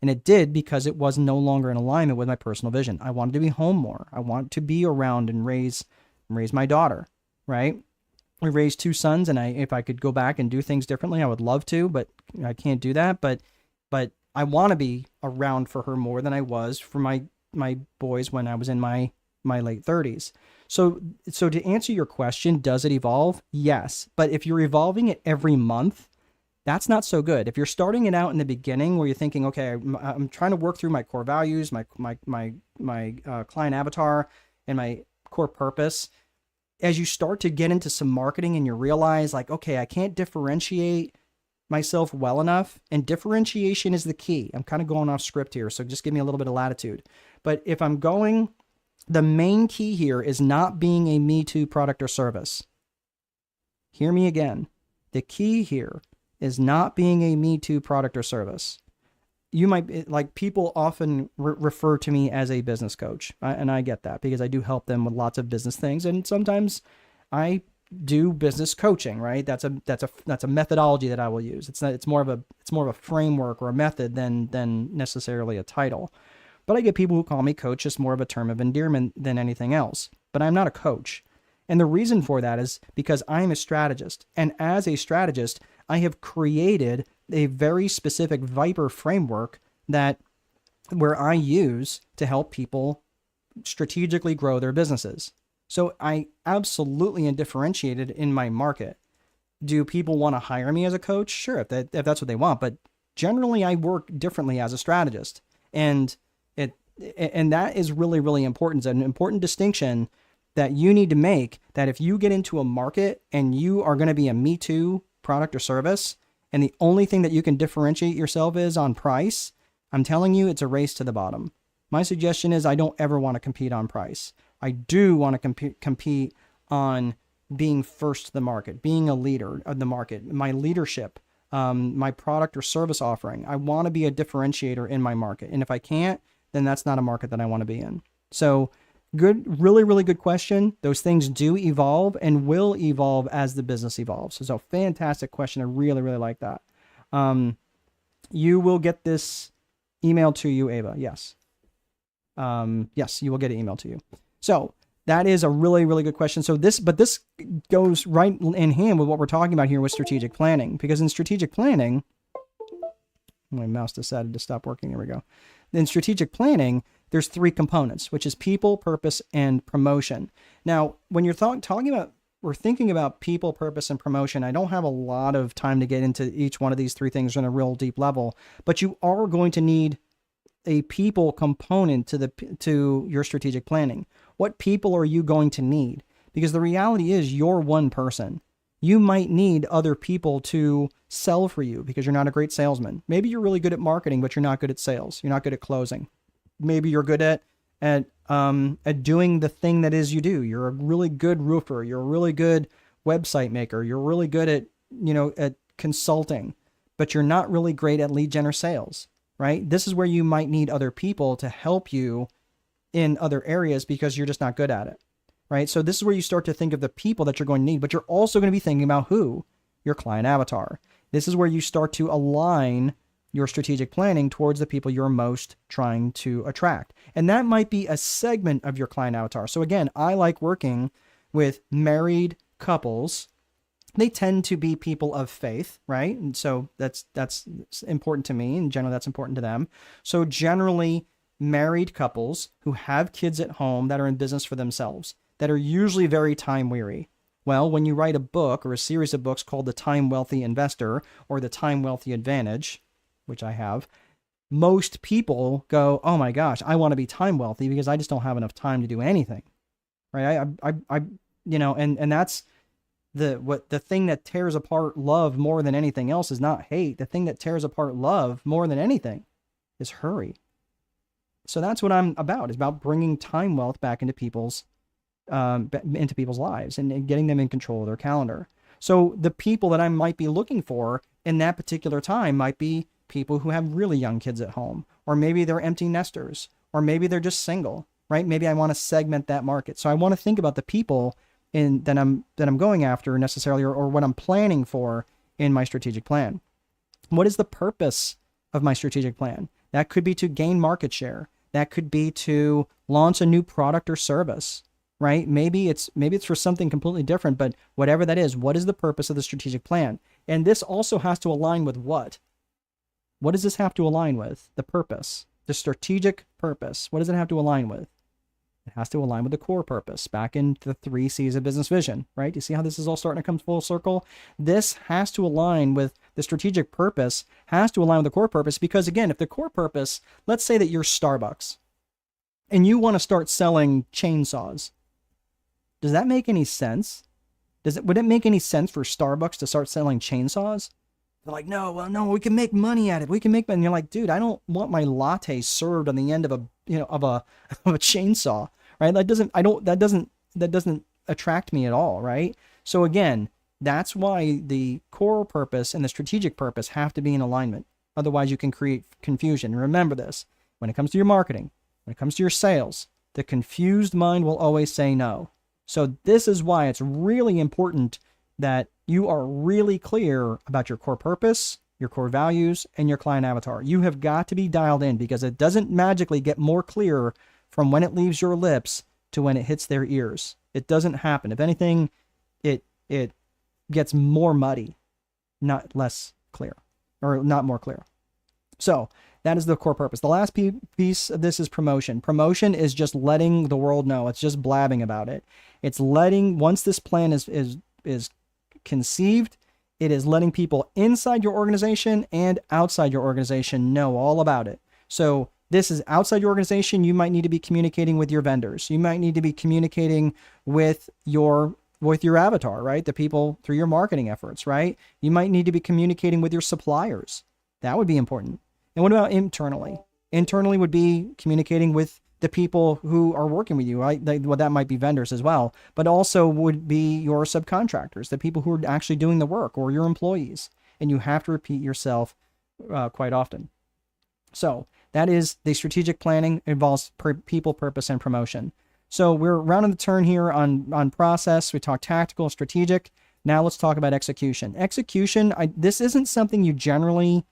And it did because it was no longer in alignment with my personal vision. I wanted to be home more. I want to be around and raise my daughter, right? We raised 2 sons, and if I could go back and do things differently, I would love to, but I can't do that. But I want to be around for her more than I was for my boys when I was in my late 30s. So to answer your question, does it evolve? Yes. But if you're evolving it every month, that's not so good. If you're starting it out in the beginning where you're thinking, okay, I'm trying to work through my core values, my client avatar, and my core purpose. As you start to get into some marketing and you realize like, okay, I can't differentiate myself well enough, and differentiation is the key. I'm kind of going off script here, so just give me a little bit of latitude. But if I'm going, the main key here is not being a Me Too product or service. Hear me again. The key here is not being a Me Too product or service. You might, like, people often refer to me as a business coach, and I get that because I do help them with lots of business things, and sometimes I do business coaching, right? That's a methodology that I will use. It's more of a framework or a method than necessarily a title. But I get people who call me coach, just more of a term of endearment than anything else. But I'm not a coach. And the reason for that is because I'm a strategist. And as a strategist, I have created a very specific Viper framework where I use to help people strategically grow their businesses. So I absolutely am differentiated in my market. Do people want to hire me as a coach? Sure, if that's what they want. But generally, I work differently as a strategist. And that is really, really important. It's an important distinction that you need to make, that if you get into a market and you are going to be a Me Too product or service, and the only thing that you can differentiate yourself is on price, I'm telling you, it's a race to the bottom. My suggestion is I don't ever want to compete on price. I do want to compete on being first to the market, being a leader of the market, my leadership, my product or service offering. I want to be a differentiator in my market. And if I can't, then that's not a market that I want to be in. So good, really, really good question. Those things do evolve and will evolve as the business evolves. So fantastic question. I really, really like that. You will get this email to you, Ava. Yes. Yes, you will get an email to you. So that is a really, really good question. So this goes right in hand with what we're talking about here with strategic planning, because in strategic planning, my mouse decided to stop working. There we go. In strategic planning, there's 3 components, which is people, purpose, and promotion. Now, when you're we're thinking about people, purpose, and promotion, I don't have a lot of time to get into each one of these 3 things on a real deep level, but you are going to need a people component to your strategic planning. What people are you going to need? Because the reality is you're one person. You might need other people to sell for you because you're not a great salesman. Maybe you're really good at marketing, but you're not good at sales. You're not good at closing. Maybe you're good at doing the thing that is you do. You're a really good roofer. You're a really good website maker. You're really good at consulting, but you're not really great at lead gen or sales, right? This is where you might need other people to help you in other areas because you're just not good at it, right? So this is where you start to think of the people that you're going to need, but you're also going to be thinking about who? Your client avatar. This is where you start to align your strategic planning towards the people you're most trying to attract. And that might be a segment of your client avatar. So again, I like working with married couples. They tend to be people of faith, right? And so that's important to me, and generally that's important to them. So generally married couples who have kids at home that are in business for themselves, that are usually very time weary. Well, when you write a book or a series of books called The Time Wealthy Investor or The Time Wealthy Advantage, which I have, most people go, oh my gosh, I want to be time wealthy because I just don't have enough time to do anything, right? And that's the thing that tears apart love more than anything else is not hate. The thing that tears apart love more than anything is hurry. So that's what I'm about. It's about bringing time wealth back into people's lives and getting them in control of their calendar. So the people that I might be looking for in that particular time might be people who have really young kids at home, or maybe they're empty nesters, or maybe they're just single, right? Maybe I want to segment that market. So I want to think about the people that I'm going after necessarily, or what I'm planning for in my strategic plan. What is the purpose of my strategic plan? That could be to gain market share. That could be to launch a new product or service, right? Maybe it's for something completely different, but whatever that is, what is the purpose of the strategic plan? And this also has to align with what? What does this have to align with? The purpose, the strategic purpose. What does it have to align with? It has to align with the core purpose, back into the 3 C's of business vision, right? You see how this is all starting to come full circle? This has to align with the strategic purpose, has to align with the core purpose, because again, if the core purpose, let's say that you're Starbucks and you want to start selling chainsaws, does that make any sense? Would it make any sense for Starbucks to start selling chainsaws? They're like, no, we can make money at it. We can make money. And you're like, dude, I don't want my latte served on the end of a chainsaw, right? That doesn't attract me at all, right? So again, that's why the core purpose and the strategic purpose have to be in alignment. Otherwise you can create confusion. Remember this, when it comes to your marketing, when it comes to your sales, the confused mind will always say no. So this is why it's really important that you are really clear about your core purpose, your core values, and your client avatar. You have got to be dialed in, because it doesn't magically get more clear from when it leaves your lips to when it hits their ears. It doesn't happen. If anything, it gets more muddy, not less clear, or not more clear. So that is the core purpose. The last piece of this is promotion. Promotion is just letting the world know. It's just blabbing about it. It's letting, once this plan is conceived, it is letting people inside your organization and outside your organization know all about it. So this is outside your organization. You might need to be communicating with your vendors. You might need to be communicating with your avatar, right? The people through your marketing efforts, right? You might need to be communicating with your suppliers. That would be important. And what about internally? Internally would be communicating with the people who are working with you, right? Well, that might be vendors as well, but also would be your subcontractors, the people who are actually doing the work, or your employees. And you have to repeat yourself quite often. So that is the strategic planning. It involves people, purpose, and promotion. So we're rounding the turn here on process. We talked tactical, strategic. Now let's talk about execution. Execution, this isn't something you generally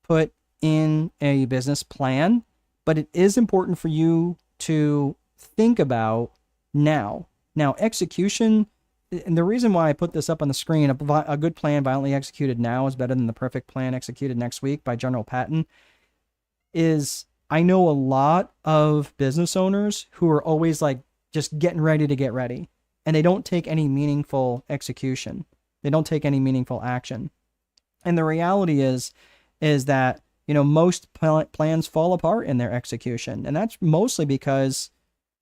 put in a business plan, but it is important for you to think about now. Now, execution, and the reason why I put this up on the screen, a good plan violently executed now is better than the perfect plan executed next week by General Patton, is I know a lot of business owners who are always like just getting ready to get ready, and they don't take any meaningful execution. They don't take any meaningful action. And the reality is that most plans fall apart in their execution. And that's mostly because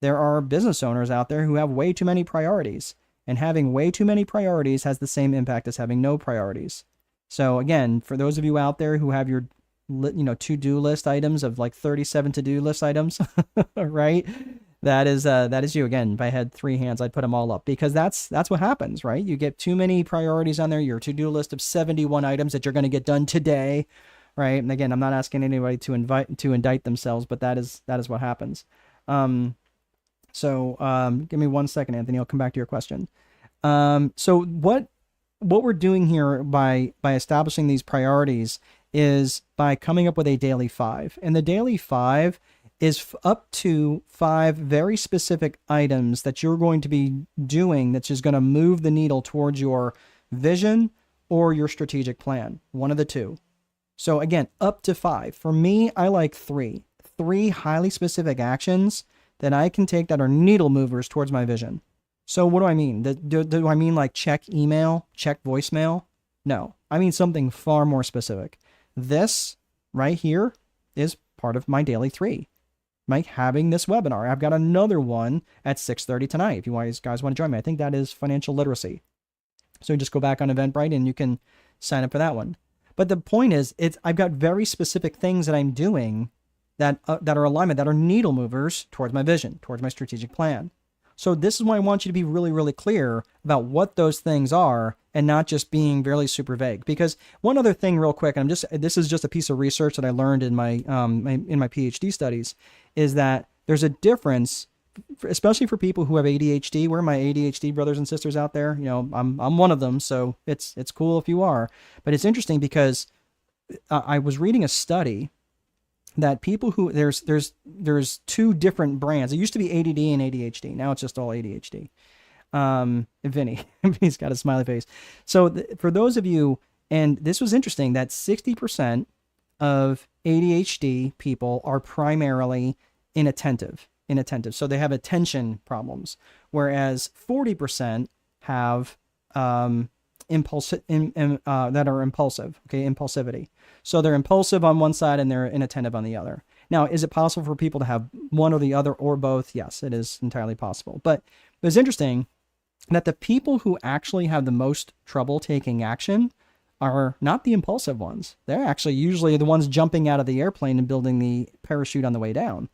there are business owners out there who have way too many priorities. And having way too many priorities has the same impact as having no priorities. So again, for those of you out there who have your to-do list items of like 37 to-do list items, right? That is you. Again, if I had 3 hands, I'd put them all up, because that's what happens, right? You get too many priorities on there, your to-do list of 71 items that you're going to get done today. Right. And again, I'm not asking anybody to indict themselves, but that is what happens. Give me 1 second, Anthony. I'll come back to your question. So what we're doing here by establishing these priorities is by coming up with a daily 5. And the daily 5 is up to 5 very specific items that you're going to be doing that's just going to move the needle towards your vision or your strategic plan. One of the two. So again, up to 5. For me, I like 3. 3 highly specific actions that I can take that are needle movers towards my vision. So what do I mean? Do I mean like check email, check voicemail? No, I mean something far more specific. This right here is part of my daily 3. Like having this webinar. I've got another one at 6:30 tonight. If you guys want to join me, I think that is financial literacy. So just go back on Eventbrite and you can sign up for that one. But the point is, I've got very specific things that I'm doing that are alignment, that are needle movers towards my vision, towards my strategic plan. So this is why I want you to be really, really clear about what those things are, and not just being really super vague. Because one other thing real quick, and this is just a piece of research that I learned in my PhD studies, is that there's a difference, especially for people who have ADHD. Where are my ADHD brothers and sisters out there? I'm one of them, so it's cool if you are. But it's interesting because I was reading a study that people who there's two different brands. It used to be ADD and ADHD. Now it's just all ADHD. Vinny, he's got a smiley face. So for those of you, and this was interesting, that 60% of ADHD people are primarily inattentive. So they have attention problems, whereas 40% have that are impulsive. Okay, impulsivity. So they're impulsive on one side and they're inattentive on the other. Now, is it possible for people to have one or the other or both? Yes, it is entirely possible. But it was interesting that the people who actually have the most trouble taking action are not the impulsive ones. They're actually usually the ones jumping out of the airplane and building the parachute on the way down.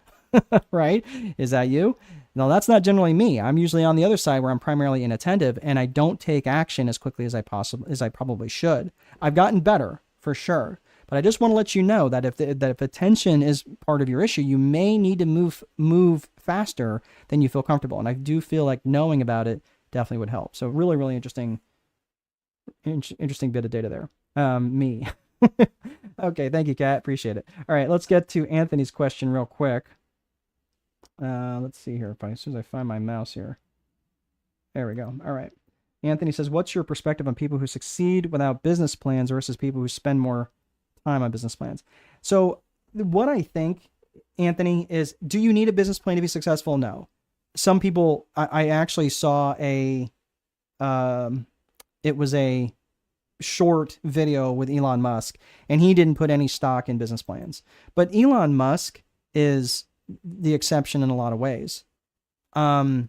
Right? Is that you? No, that's not generally me. I'm usually on the other side where I'm primarily inattentive and I don't take action as quickly as I probably should. I've gotten better for sure, but I just want to let you know that if attention is part of your issue, you may need to move faster than you feel comfortable. And I do feel like knowing about it definitely would help. So really, really interesting bit of data there. Me. Okay, thank you, Kat. Appreciate it. All right, let's get to Anthony's question real quick. Let's see here. As soon as I find my mouse here. There we go. All right. Anthony says, what's your perspective on people who succeed without business plans versus people who spend more time on business plans? So what I think, Anthony, is, do you need a business plan to be successful? No. Some people, I actually saw it was a short video with Elon Musk, and he didn't put any stock in business plans. But Elon Musk is the exception in a lot of ways. I'm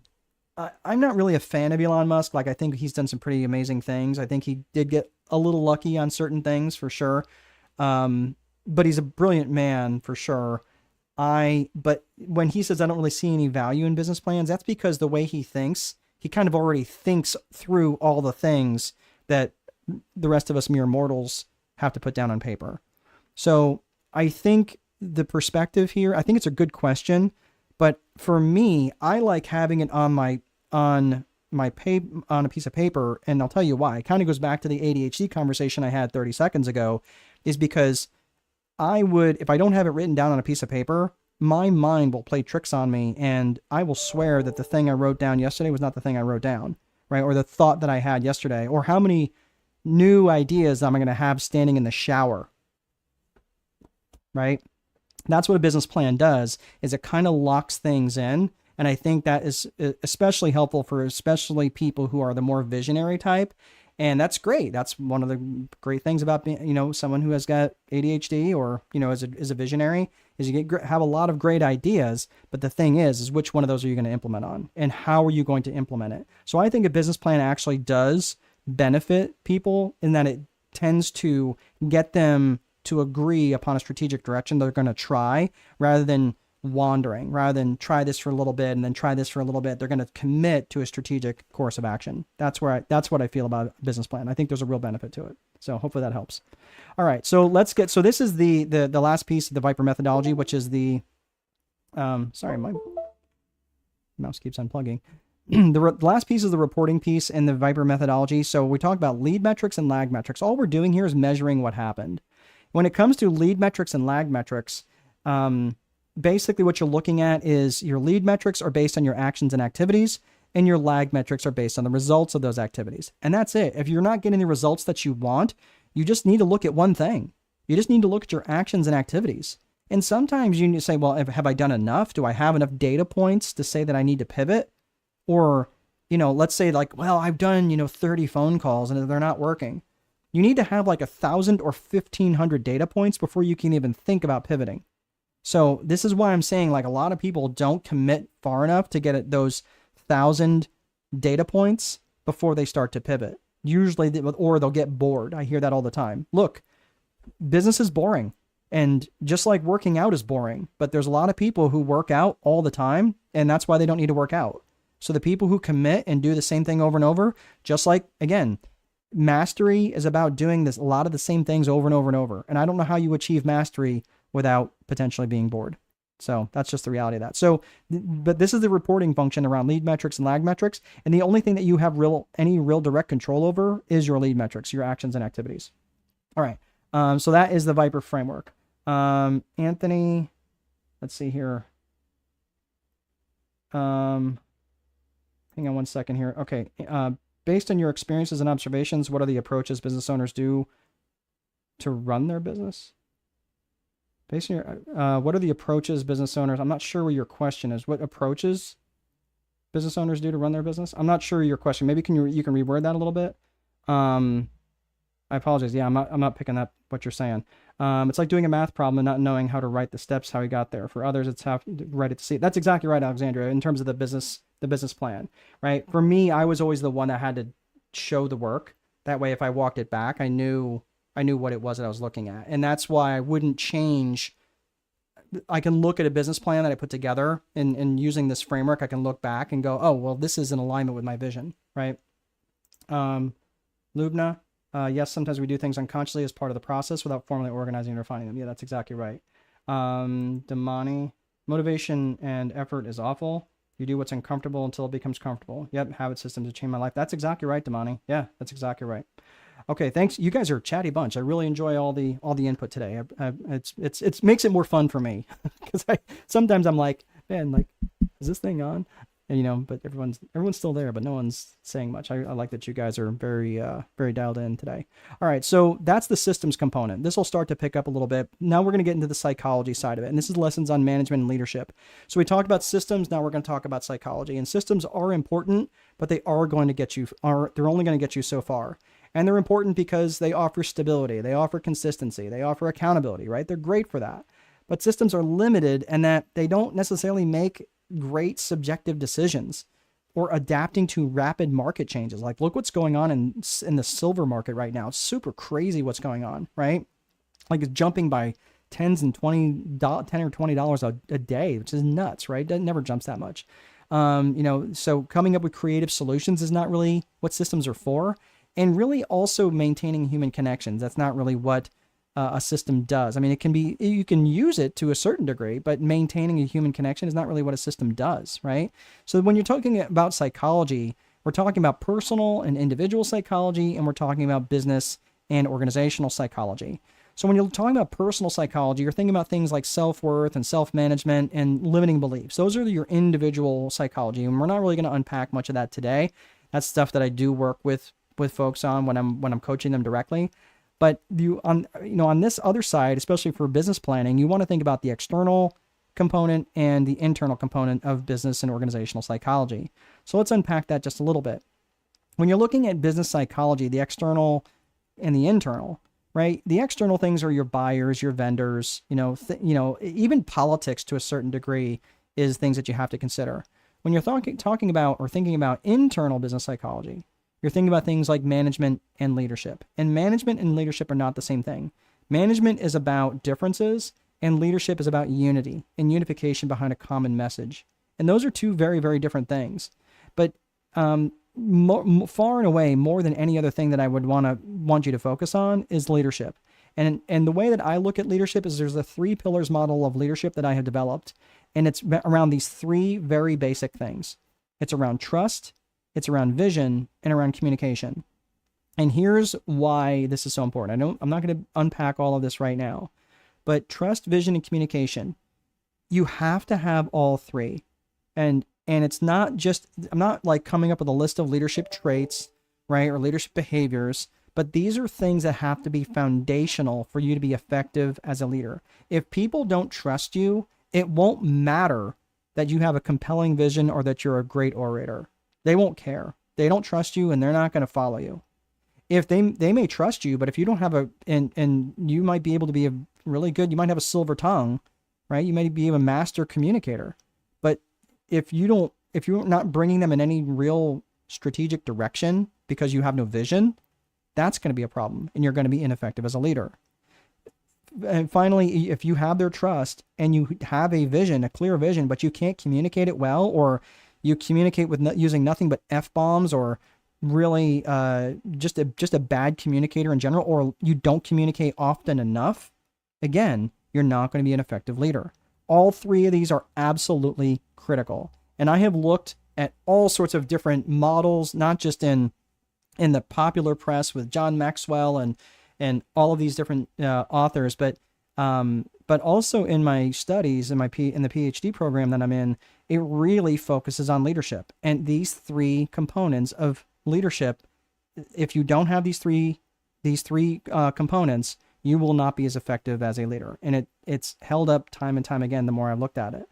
not really a fan of Elon Musk. Like, I think he's done some pretty amazing things. I think he did get a little lucky on certain things for sure. But he's a brilliant man for sure. But when he says I don't really see any value in business plans, that's because the way he thinks, he kind of already thinks through all the things that the rest of us mere mortals have to put down on paper. So I think the perspective here, I think it's a good question, but for me, I like having it on a piece of paper, and I'll tell you why. It kind of goes back to the ADHD conversation I had 30 seconds ago, is because if I don't have it written down on a piece of paper, my mind will play tricks on me, and I will swear that the thing I wrote down yesterday was not the thing I wrote down, right? Or the thought that I had yesterday, or how many new ideas am I going to have standing in the shower, right? That's what a business plan does, is it kind of locks things in. And I think that is especially helpful for especially people who are the more visionary type. And that's great. That's one of the great things about being, someone who has got ADHD or, is a visionary, is you have a lot of great ideas. But the thing is which one of those are you going to implement on, and how are you going to implement it? So I think a business plan actually does benefit people in that it tends to get them to agree upon a strategic direction they're going to try, rather than wandering, rather than try this for a little bit and then try this for a little bit. They're going to commit to a strategic course of action. That's what I feel about a business plan. I think there's a real benefit to it. So hopefully that helps. All right. So this is the last piece of the Viper methodology, which is sorry, my mouse keeps unplugging. The last piece is the reporting piece in the Viper methodology. So we talk about lead metrics and lag metrics. All we're doing here is measuring what happened. When it comes to lead metrics and lag metrics, basically what you're looking at is your lead metrics are based on your actions and activities, and your lag metrics are based on the results of those activities. And that's it. If you're not getting the results that you want, you just need to look at one thing. You just need to look at your actions and activities. And sometimes you need to say, well, have I done enough? Do I have enough data points to say that I need to pivot? Or, let's say like, well, I've done, 30 phone calls and they're not working. You need to have like 1,000 or 1,500 data points before you can even think about pivoting. So this is why I'm saying, like, a lot of people don't commit far enough to get those 1,000 data points before they start to pivot. Usually, or they'll get bored. I hear that all the time. Look, business is boring. And just like working out is boring, but there's a lot of people who work out all the time, and that's why they don't need to work out. So the people who commit and do the same thing over and over, just like, again, mastery is about doing a lot of the same things over and over and over. And I don't know how you achieve mastery without potentially being bored. So that's just the reality of that. So, but this is the reporting function around lead metrics and lag metrics. And the only thing that you have any real direct control over is your lead metrics, your actions and activities. All right. So that is the Viper framework. Anthony, let's see here. Hang on one second here. Okay. Based on your experiences and observations, what are the approaches business owners do to run their business? Based on your, what are the approaches business owners? I'm not sure what your question is. What approaches business owners do to run their business? I'm not sure your question. Maybe you can reword that a little bit. I apologize. Yeah, I'm not picking up what you're saying. It's like doing a math problem and not knowing how to write the steps, how he got there. For others, it's how to write it to see. That's exactly right, Alexandria, in terms of the business plan, right? For me, I was always the one that had to show the work. That way, if I walked it back, I knew what it was that I was looking at. And that's why I wouldn't change. I can look at a business plan that I put together and using this framework, I can look back and go, oh, well, this is in alignment with my vision, right? Lubna, yes, sometimes we do things unconsciously as part of the process without formally organizing and refining them. Yeah, that's exactly right. Damani, motivation and effort is awful. You do what's uncomfortable until it becomes comfortable. Yep, habit systems have changed my life. That's exactly right, Damani. Yeah, that's exactly right. Okay, thanks. You guys are a chatty bunch. I really enjoy all the input today. It makes it more fun for me because sometimes I'm like, man, like, is this thing on? And, but everyone's still there, but no one's saying much. I like that you guys are very very dialed in today. All right, so that's the systems component. This will start to pick up a little bit. Now we're going to get into the psychology side of it, and this is lessons on management and leadership. So we talked about systems. Now we're going to talk about psychology. And systems are important, but they're only going to get you so far. And they're important because they offer stability, they offer consistency, they offer accountability, right? They're great for that. But systems are limited in that they don't necessarily make great subjective decisions or adapting to rapid market changes. Like, look what's going on in the silver market right now. It's super crazy what's going on, right? Like, it's jumping by $10 or $20 a day, which is nuts, right? It never jumps that much. So coming up with creative solutions is not really what systems are for. And really also maintaining human connections. That's not really what a system does. I mean, you can use it to a certain degree, but maintaining a human connection is not really what a system does, right? So when you're talking about psychology, we're talking about personal and individual psychology, and we're talking about business and organizational psychology. So when you're talking about personal psychology, you're thinking about things like self-worth and self-management and limiting beliefs. Those are your individual psychology, and we're not really going to unpack much of that today. That's stuff that I do work with folks on when I'm coaching them directly. But on this other side, especially for business planning, you want to think about the external component and the internal component of business and organizational psychology. So let's unpack that just a little bit. When you're looking at business psychology, the external and the internal, right? The external things are your buyers, your vendors, even politics to a certain degree is things that you have to consider. When you're talking about or thinking about internal business psychology, you're thinking about things like management and leadership. And management and leadership are not the same thing. Management is about differences, and leadership is about unity and unification behind a common message. And those are two very, very different things. But far and away, more than any other thing that I would want you to focus on is leadership. And the way that I look at leadership is there's a 3 pillars model of leadership that I have developed. And it's around these 3 very basic things. It's around trust, it's around vision, and around communication. And here's why this is so important. I'm not going to unpack all of this right now, but trust, vision, and communication, you have to have all 3. And it's not just, I'm not like coming up with a list of leadership traits, right, or leadership behaviors, but these are things that have to be foundational for you to be effective as a leader. If people don't trust you, it won't matter that you have a compelling vision or that you're a great orator. They won't care. They don't trust you, and they're not going to follow you. If they may trust you, but if you don't have and you might be able to be a really good, you might have a silver tongue, right? You might be a master communicator, but if you're not bringing them in any real strategic direction because you have no vision, that's going to be a problem, and you're going to be ineffective as a leader. And finally, if you have their trust and you have a vision, a clear vision, but you can't communicate it well, or you communicate with using nothing but F-bombs, or really just a bad communicator in general, or you don't communicate often enough, again, you're not going to be an effective leader. All 3 of these are absolutely critical. And I have looked at all sorts of different models, not just in the popular press with John Maxwell and all of these different authors, but but also in my studies in in the PhD program that I'm in, it really focuses on leadership. And these three components of leadership, if you don't have these three components, you will not be as effective as a leader. And it's held up time and time again the more I've looked at it.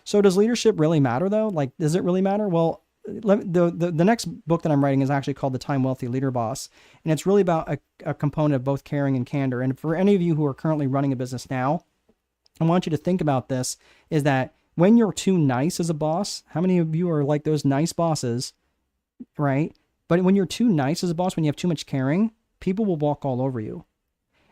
So does leadership really matter though? Like, does it really matter? Well, the next book that I'm writing is actually called The Time Wealthy Leader Boss. And it's really about a component of both caring and candor. And for any of you who are currently running a business now, I want you to think about this, is that when you're too nice as a boss, how many of you are like those nice bosses, right? But when you're too nice as a boss, when you have too much caring, people will walk all over you.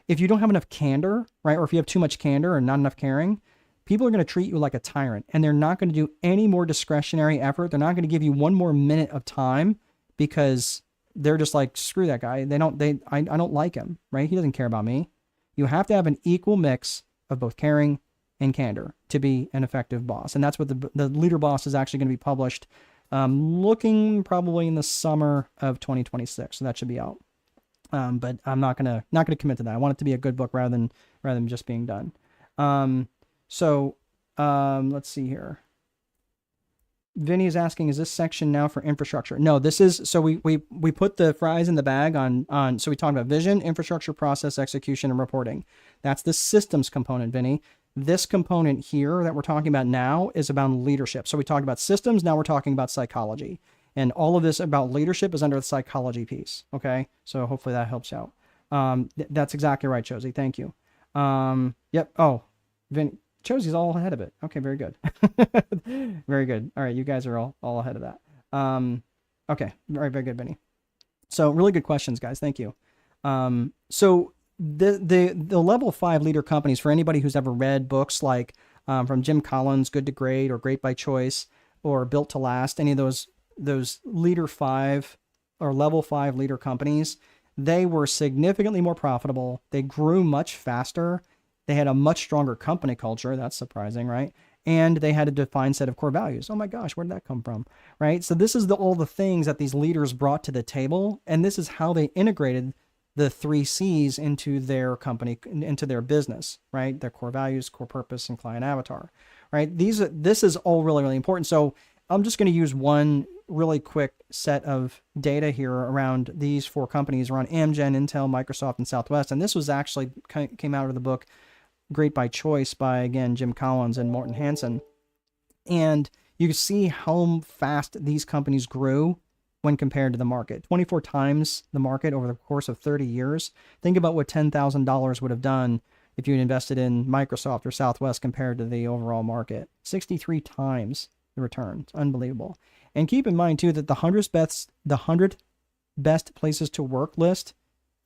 If you don't have enough candor, right? Or if you have too much candor and not enough caring, people are going to treat you like a tyrant, and they're not going to do any more discretionary effort. They're not going to give you one more minute of time because they're just like, screw that guy. I don't like him, right? He doesn't care about me. You have to have an equal mix of both caring and candor to be an effective boss. And that's what the Leader Boss is actually going to be published, looking probably in the summer of 2026. So that should be out. But I'm not gonna commit to that. I want it to be a good book rather than just being done. Let's see here. Vinny is asking, is this section now for infrastructure? No, this is, so we put the fries in the bag on, so we talked about vision, infrastructure, process, execution, and reporting. That's the systems component, Vinny. This component here that we're talking about now is about leadership. So we talked about systems, now we're talking about psychology. And all of this about leadership is under the psychology piece. Okay. So hopefully that helps out. That's exactly right, Josie. Thank you. Yep. Oh, Vin, Josie's all ahead of it. Okay. Very good. Very good. All right. You guys are all ahead of that. Okay. Very, very good, Vinny. So really good questions, guys. Thank you. So the level 5 leader companies, for anybody who's ever read books like, from Jim Collins, Good to Great, or Great by Choice, or Built to Last, any of those leader 5 or level 5 leader companies, they were significantly more profitable. They grew much faster. They had a much stronger company culture. That's surprising, right? And they had a defined set of core values. Oh my gosh, where did that come from? Right? So this is all the things that these leaders brought to the table. And this is how they integrated the 3 C's into their company, into their business, right? Their core values, core purpose, and client avatar, right? This is all really, really important. So I'm just going to use one really quick set of data here around these 4 companies, around Amgen, Intel, Microsoft, and Southwest. And this was actually came out of the book Great by Choice by, again, Jim Collins and Morton Hansen. And you can see how fast these companies grew when compared to the market. 24 times the market over the course of 30 years. Think about what $10,000 would have done if you had invested in Microsoft or Southwest compared to the overall market. 63 times the return. It's unbelievable. And keep in mind too that the 100 best places to work list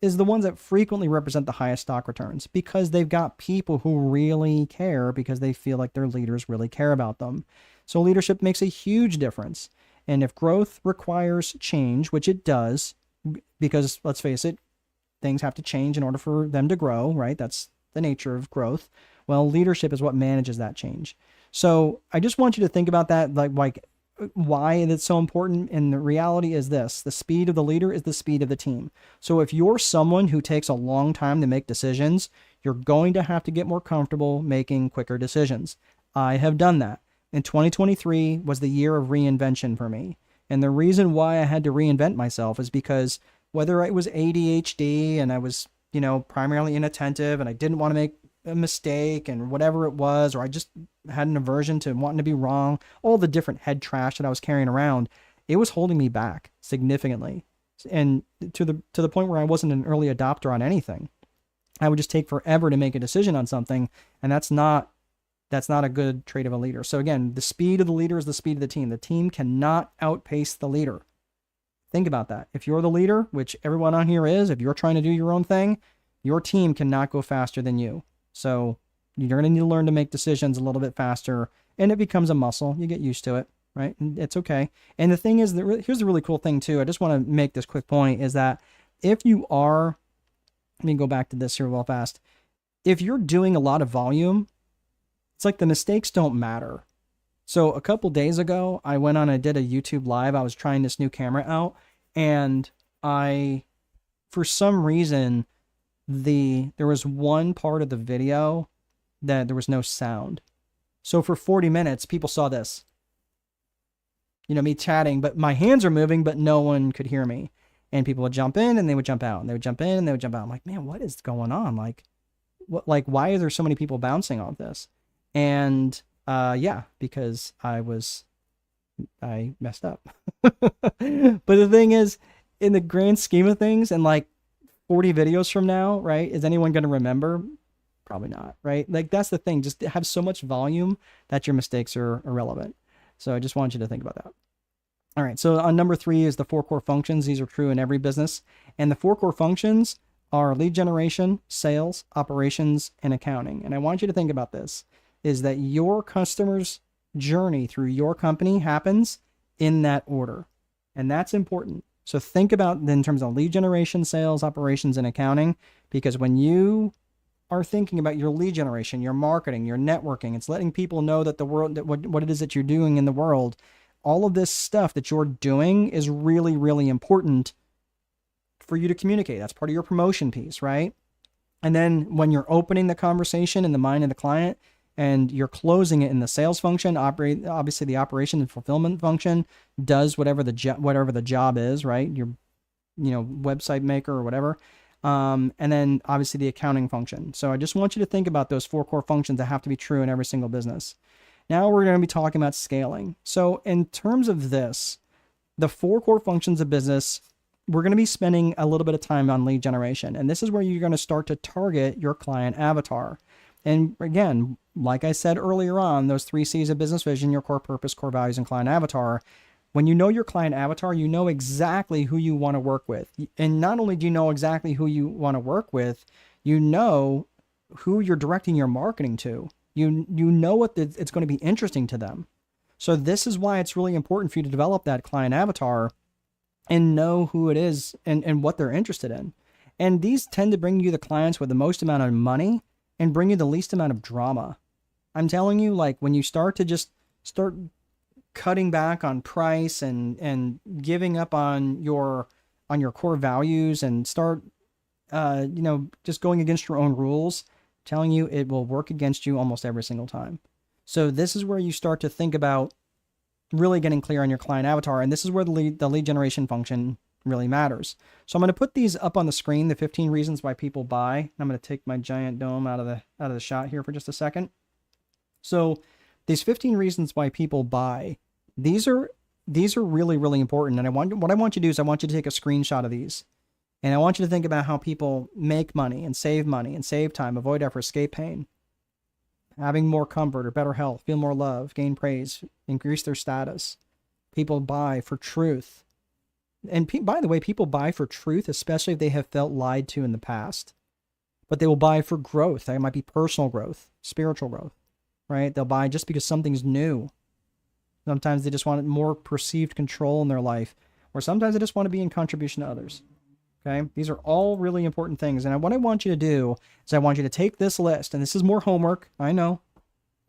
is the ones that frequently represent the highest stock returns, because they've got people who really care, because they feel like their leaders really care about them. So leadership makes a huge difference. And if growth requires change, which it does, because let's face it, things have to change in order for them to grow, right? That's the nature of growth. Well, leadership is what manages that change. So I just want you to think about that, like why it's so important. And the reality is this: the speed of the leader is the speed of the team. So if you're someone who takes a long time to make decisions, you're going to have to get more comfortable making quicker decisions. I have done that. And 2023 was the year of reinvention for me. And the reason why I had to reinvent myself is because whether it was ADHD and I was, primarily inattentive and I didn't want to make a mistake and whatever it was, or I just had an aversion to wanting to be wrong, all the different head trash that I was carrying around, it was holding me back significantly. And to the point where I wasn't an early adopter on anything. I would just take forever to make a decision on something. And that's not a good trait of a leader. So again, the speed of the leader is the speed of the team. The team cannot outpace the leader. Think about that. If you're the leader, which everyone on here is, if you're trying to do your own thing, your team cannot go faster than you. So you're going to need to learn to make decisions a little bit faster, and it becomes a muscle. You get used to it, right? And it's okay. And the thing is, here's the really cool thing too. I just want to make this quick point, is that if you are, let me go back to this here real fast. If you're doing a lot of volume, it's like the mistakes don't matter. So a couple days ago, I did a YouTube live. I was trying this new camera out, and for some reason, there was one part of the video that there was no sound. So for 40 minutes, people saw this, me chatting, but my hands are moving, but no one could hear me. And people would jump in and they would jump out, and they would jump in and they would jump out. I'm like, man, what is going on? Why are there so many people bouncing off this? And yeah, because I messed up. But the thing is, in the grand scheme of things, and like 40 videos from now, right, is anyone going to remember? Probably not, right? Like, that's the thing. Just have so much volume that your mistakes are irrelevant. So I just want you to think about that. All right, so on number 3 is the 4 core functions. These are true in every business. And the 4 core functions are lead generation, sales, operations, and accounting. And I want you to think about this, is that your customer's journey through your company happens in that order. And that's important. So think about in terms of lead generation, sales, operations, and accounting, because when you are thinking about your lead generation, your marketing, your networking, it's letting people know that the world, that what it is that you're doing in the world, all of this stuff that you're doing is really, really important for you to communicate. That's part of your promotion piece, right? And then when you're opening the conversation in the mind of the client and you're closing it in the sales function, obviously the operation and fulfillment function does whatever the job is, right? Your, website maker or whatever. And then obviously the accounting function. So I just want you to think about those 4 core functions that have to be true in every single business. Now we're going to be talking about scaling. So in terms of this, the 4 core functions of business, we're going to be spending a little bit of time on lead generation. And this is where you're going to start to target your client avatar. And again, like I said earlier on, those 3 C's of business vision, your core purpose, core values, and client avatar. When you know your client avatar, you know exactly who you want to work with. And not only do you know exactly who you want to work with, you know who you're directing your marketing to. You know what it's going to be interesting to them. So this is why it's really important for you to develop that client avatar and know who it is and what they're interested in. And these tend to bring you the clients with the most amount of money and bring you the least amount of drama. I'm telling you, like, when you start to cutting back on price and giving up on your core values and start, just going against your own rules, I'm telling you, it will work against you almost every single time. So this is where you start to think about really getting clear on your client avatar. And this is where the lead generation function really matters. So I'm going to put these up on the screen, the 15 reasons why people buy. I'm going to take my giant dome out of the shot here for just a second. So these 15 reasons why people buy, these are really, really important. And what I want you to do is I want you to take a screenshot of these. And I want you to think about how people make money and save time, avoid effort, escape pain, having more comfort or better health, feel more love, gain praise, increase their status. People buy for truth. And by the way, people buy for truth, especially if they have felt lied to in the past. But they will buy for growth. That might be personal growth, spiritual growth, right? They'll buy just because something's new. Sometimes they just want more perceived control in their life, or sometimes they just want to be in contribution to others. Okay, these are all really important things. And what I want you to do is I want you to take this list, and this is more homework. I know.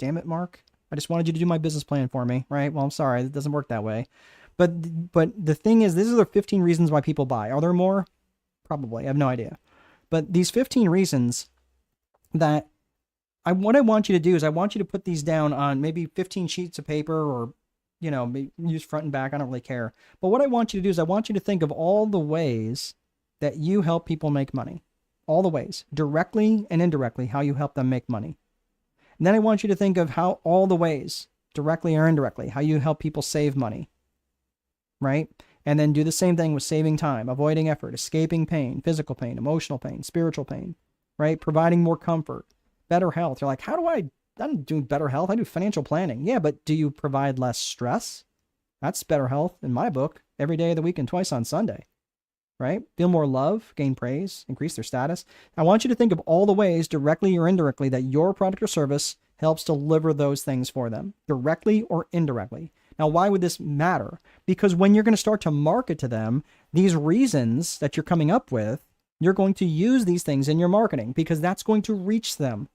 Damn it, Mark. I just wanted you to do my business plan for me, right? Well, I'm sorry. It doesn't work that way. But the thing is, these are the 15 reasons why people buy. Are there more? Probably. I have no idea. But these 15 reasons that what I want you to do is I want you to put these down on maybe 15 sheets of paper, or, use front and back. I don't really care. But what I want you to do is I want you to think of all the ways that you help people make money. All the ways, directly and indirectly, how you help them make money. And then I want you to think of how all the ways, directly or indirectly, how you help people save money, right? And then do the same thing with saving time, avoiding effort, escaping pain, physical pain, emotional pain, spiritual pain, right? Providing more comfort, better health. You're like, I don't do better health. I do financial planning. Yeah, but do you provide less stress? That's better health in my book, every day of the week and twice on Sunday. Right? Feel more love, gain praise, increase their status. I want you to think of all the ways, directly or indirectly, that your product or service helps deliver those things for them, directly or indirectly. Now, why would this matter? Because when you're going to start to market to them, these reasons that you're coming up with, you're going to use these things in your marketing because that's going to reach them.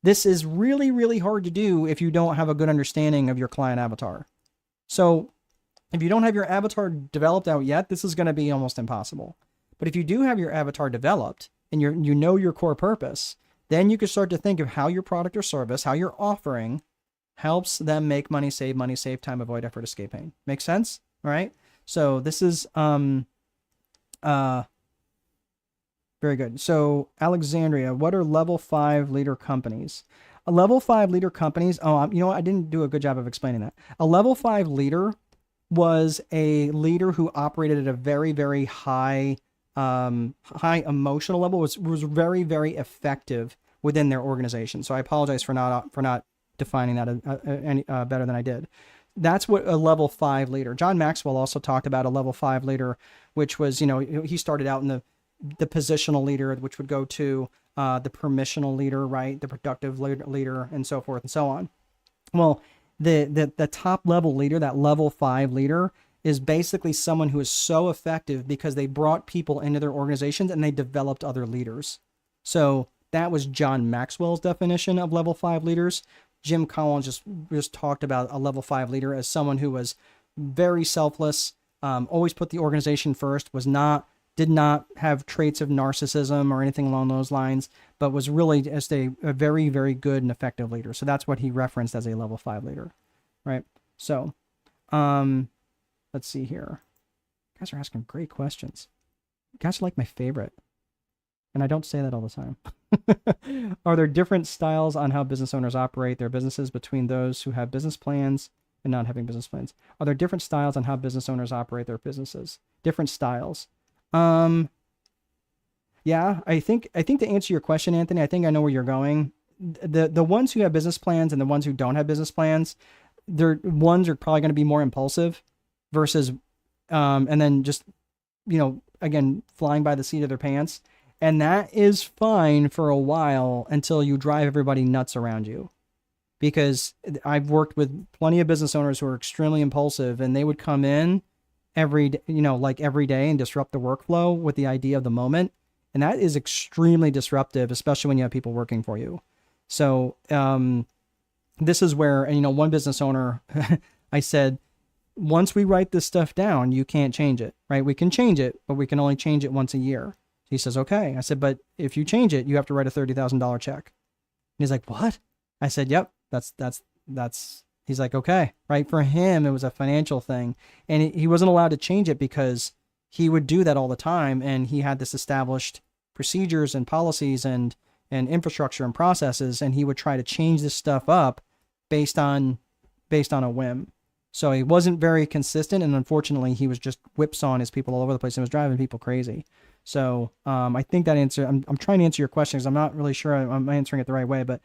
This is really, really hard to do if you don't have a good understanding of your client avatar. So if you don't have your avatar developed out yet, this is going to be almost impossible. But if you do have your avatar developed and you know your core purpose, Then you can start to think of how your product or service, how your offering helps them make money, save time, avoid effort, escape pain. Make sense? All right. So this is very good. So Alexandria, what are level 5 leader companies? A level 5 leader companies. Oh, you know what? I didn't do a good job of explaining that. A level 5 leader was a leader who operated at a very, very high emotional level, was very, very effective within their organization. So I apologize for not defining that any better than I did. That's what a level 5 leader. John Maxwell also talked about a level 5 leader, which was, he started out in the positional leader, which would go to the permissional leader, right? The productive leader, and so forth and so on. Well, the top level leader, that level 5 leader, is basically someone who is so effective because they brought people into their organizations and they developed other leaders. So that was John Maxwell's definition of level 5 leaders. Jim Collins just talked about a level 5 leader as someone who was very selfless, always put the organization first, did not have traits of narcissism or anything along those lines, but was really just a very, very good and effective leader. So that's what he referenced as a level 5 leader, right? So, let's see here. You guys are asking great questions. You guys are like my favorite. And I don't say that all the time. Are there different styles on how business owners operate their businesses between those who have business plans and not having business plans? Are there different styles on how business owners operate their businesses? Different styles. Yeah, I think to answer your question, Anthony, I think I know where you're going. The ones who have business plans and the ones who don't have business plans, ones are probably going to be more impulsive versus, and then just, again, flying by the seat of their pants. And that is fine for a while until you drive everybody nuts around you. Because I've worked with plenty of business owners who are extremely impulsive, and they would come in every day and disrupt the workflow with the idea of the moment. And that is extremely disruptive, especially when you have people working for you. So this is where, one business owner, I said, once we write this stuff down, you can't change it, right? We can change it, but we can only change it once a year. He says, okay. I said, but if you change it, you have to write a $30,000 check. And he's like, what? I said, yep, that's, he's like, okay, right? For him, it was a financial thing. And he wasn't allowed to change it because he would do that all the time. And he had this established procedures and policies and infrastructure and processes. And he would try to change this stuff up based on a whim. So he wasn't very consistent. And unfortunately, he was just whipsawing his people all over the place and was driving people crazy. So I think that answer, I'm trying to answer your question because I'm not really sure I'm answering it the right way, but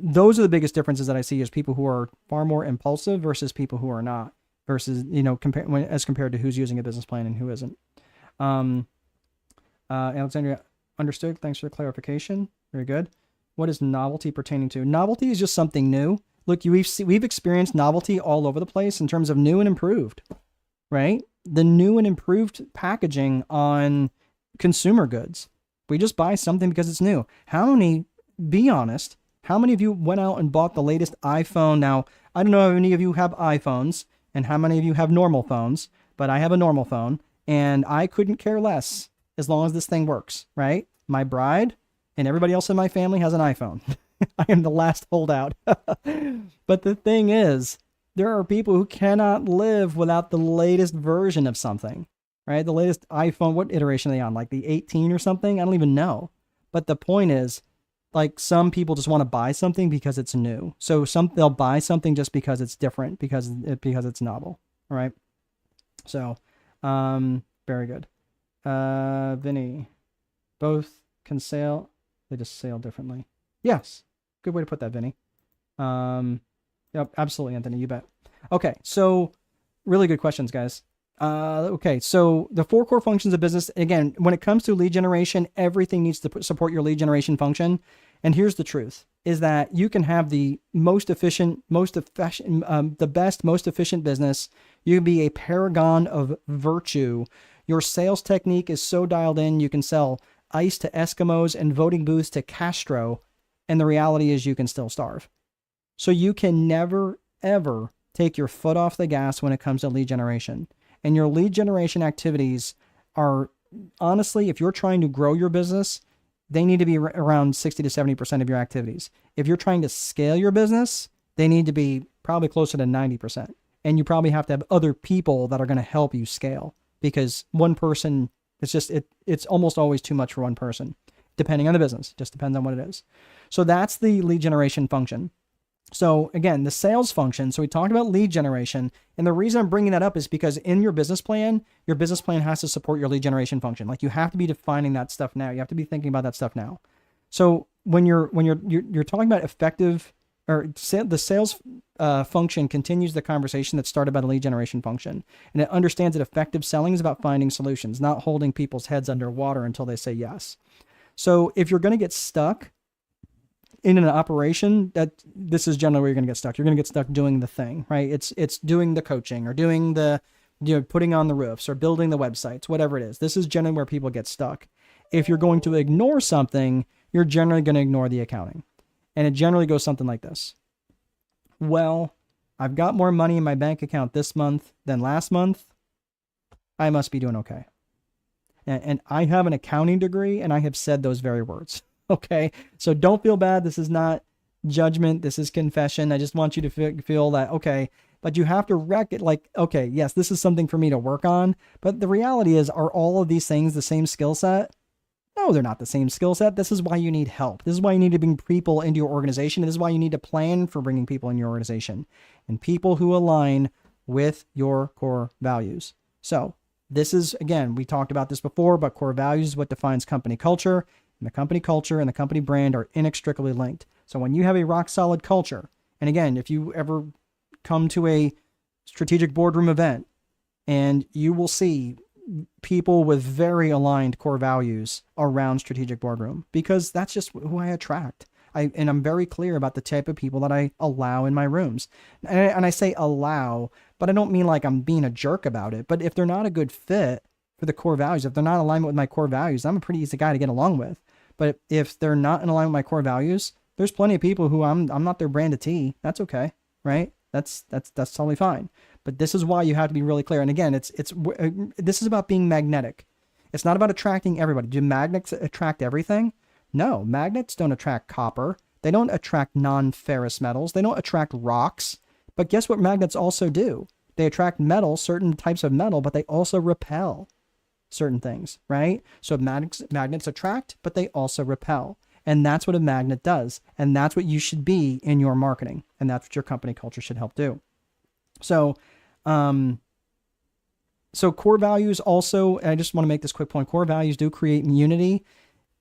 those are the biggest differences that I see is people who are far more impulsive versus people who are not, versus, as compared to who's using a business plan and who isn't. Alexandria, understood. Thanks for the clarification. Very good. What is novelty pertaining to? Novelty is just something new. Look, we've experienced novelty all over the place in terms of new and improved, right? The new and improved packaging on consumer goods. We just buy something because it's new. Be honest, how many of you went out and bought the latest iPhone? Now, I don't know how many of you have iPhones and how many of you have normal phones, but I have a normal phone and I couldn't care less as long as this thing works, right? My bride and everybody else in my family has an iPhone. I am the last holdout. But the thing is, there are people who cannot live without the latest version of something. Right? The latest iPhone, what iteration are they on? Like the 18 or something? I don't even know. But the point is, like, some people just want to buy something because it's new. So they'll buy something just because it's different, because it's novel. All right. So, very good. Vinny, both can sail. They just sail differently. Yes. Good way to put that, Vinny. Yep, absolutely, Anthony. You bet. Okay. So really good questions, guys. Okay, so the 4 core functions of business, again, when it comes to lead generation, everything needs to support your lead generation function. And here's the truth, is that you can have the the best, most efficient business. You can be a paragon of virtue. Your sales technique is so dialed in, you can sell ice to Eskimos and voting booths to Castro. And the reality is you can still starve. So you can never, ever take your foot off the gas when it comes to lead generation. And your lead generation activities are, honestly, if you're trying to grow your business, they need to be around 60 to 70% of your activities. If you're trying to scale your business, they need to be probably closer to 90%. And you probably have to have other people that are going to help you scale, because one person, it's almost always too much for one person, depending on the business. Just depends on what it is. So that's the lead generation function. So again, the sales function. So we talked about lead generation. And the reason I'm bringing that up is because in your business plan has to support your lead generation function. Like, you have to be defining that stuff now. You have to be thinking about that stuff now. So when you're talking about effective, or the sales function continues the conversation that started by the lead generation function. And it understands that effective selling is about finding solutions, not holding people's heads underwater until they say yes. So if you're going to get stuck in an operation, this is generally where you're going to get stuck. You're going to get stuck doing the thing, right? It's doing the coaching, or doing the, putting on the roofs, or building the websites, whatever it is. This is generally where people get stuck. If you're going to ignore something, you're generally going to ignore the accounting. And it generally goes something like this. Well, I've got more money in my bank account this month than last month. I must be doing okay. And I have an accounting degree, and I have said those very words. Okay, so don't feel bad. This is not judgment. This is confession. I just want you to feel that, okay, but you have to okay, yes, this is something for me to work on. But the reality is, are all of these things the same skill set? No, they're not the same skill set. This is why you need help. This is why you need to bring people into your organization. This is why you need to plan for bringing people in your organization, and people who align with your core values. So this is, again, we talked about this before, but core values is what defines company culture. And the company culture and the company brand are inextricably linked. So when you have a rock solid culture, and again, if you ever come to a strategic boardroom event, and you will see people with very aligned core values around strategic boardroom, because that's just who I attract. And I'm very clear about the type of people that I allow in my rooms. And I say allow, but I don't mean like I'm being a jerk about it. But if they're not a good fit for the core values, if they're not in alignment with my core values, I'm a pretty easy guy to get along with. But if they're not in alignment with my core values, there's plenty of people who I'm not their brand of tea. That's okay, right? That's totally fine. But this is why you have to be really clear. And again, this is about being magnetic. It's not about attracting everybody. Do magnets attract everything? No, magnets don't attract copper. They don't attract non-ferrous metals. They don't attract rocks. But guess what magnets also do? They attract metal, certain types of metal, but they also repel certain things, right? So magnets attract, but they also repel. And that's what a magnet does. And that's what you should be in your marketing. And that's what your company culture should help do. So core values also, and I just want to make this quick point, core values do create unity,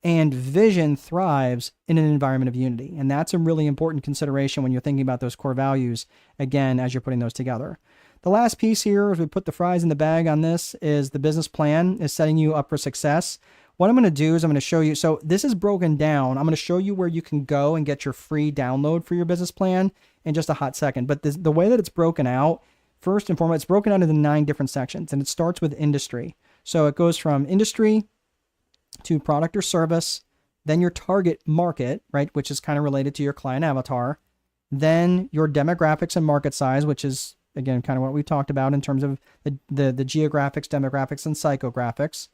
and vision thrives in an environment of unity. And that's a really important consideration when you're thinking about those core values, again, as you're putting those together. The last piece here, as we put the fries in the bag on this, is the business plan is setting you up for success. What I'm going to do is I'm going to show you. So this is broken down. I'm going to show you where you can go and get your free download for your business plan in just a hot second. But the way that it's broken out, first and foremost, it's broken out into 9 different sections, and it starts with industry. So it goes from industry to product or service, then your target market, right, which is kind of related to your client avatar, then your demographics and market size, which is, again, kind of what we talked about in terms of the geographics, demographics, and psychographics.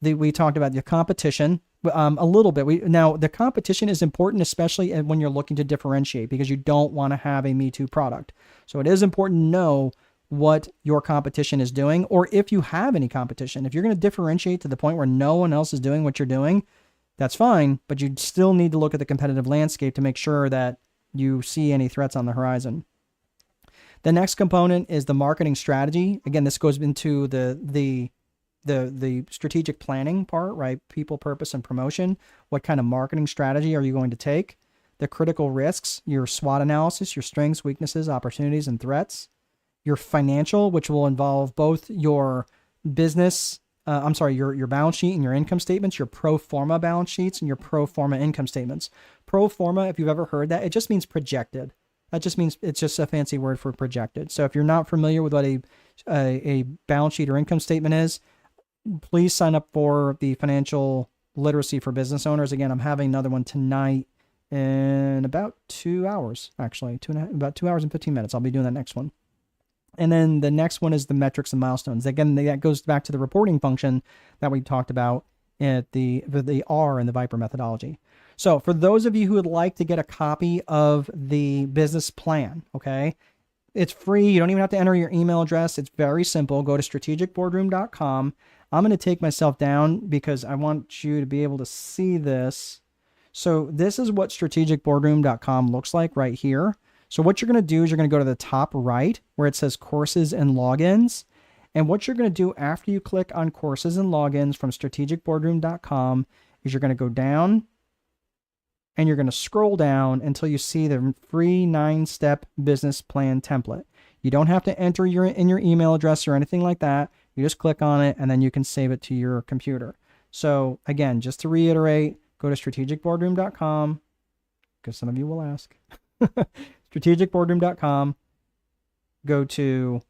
We talked about the competition a little bit. Now, the competition is important, especially when you're looking to differentiate, because you don't want to have a Me Too product. So it is important to know what your competition is doing, or if you have any competition. If you're going to differentiate to the point where no one else is doing what you're doing, that's fine, but you still need to look at the competitive landscape to make sure that you see any threats on the horizon. The next component is the marketing strategy. Again, this goes into the strategic planning part, right? People, purpose, and promotion. What kind of marketing strategy are you going to take? The critical risks, your SWOT analysis, your strengths, weaknesses, opportunities, and threats. Your financial, which will involve both your business, your balance sheet and your income statements, your pro forma balance sheets and your pro forma income statements. Pro forma, if you've ever heard that, it just means projected. That just means it's just a fancy word for projected. So if you're not familiar with what a balance sheet or income statement is, please sign up for the financial literacy for business owners. Again, I'm having another one tonight in about 2 hours, actually, about 2 hours and 15 minutes. I'll be doing that next one. And then the next one is the metrics and milestones. Again, that goes back to the reporting function that we talked about. at the R in the Viper methodology. So for those of you who would like to get a copy of the business plan, okay, it's free. You don't even have to enter your email address. It's very simple. Go to strategicboardroom.com. I'm going to take myself down because I want you to be able to see this. So this is what strategicboardroom.com looks like right here. So what you're going to do is you're going to go to the top right where it says courses and logins. And what you're going to do after you click on courses and logins from strategicboardroom.com is you're going to go down and you're going to scroll down until you see the free 9-step business plan template. You don't have to enter in your email address or anything like that. You just click on it and then you can save it to your computer. So again, just to reiterate, go to strategicboardroom.com because some of you will ask. strategicboardroom.com. Go to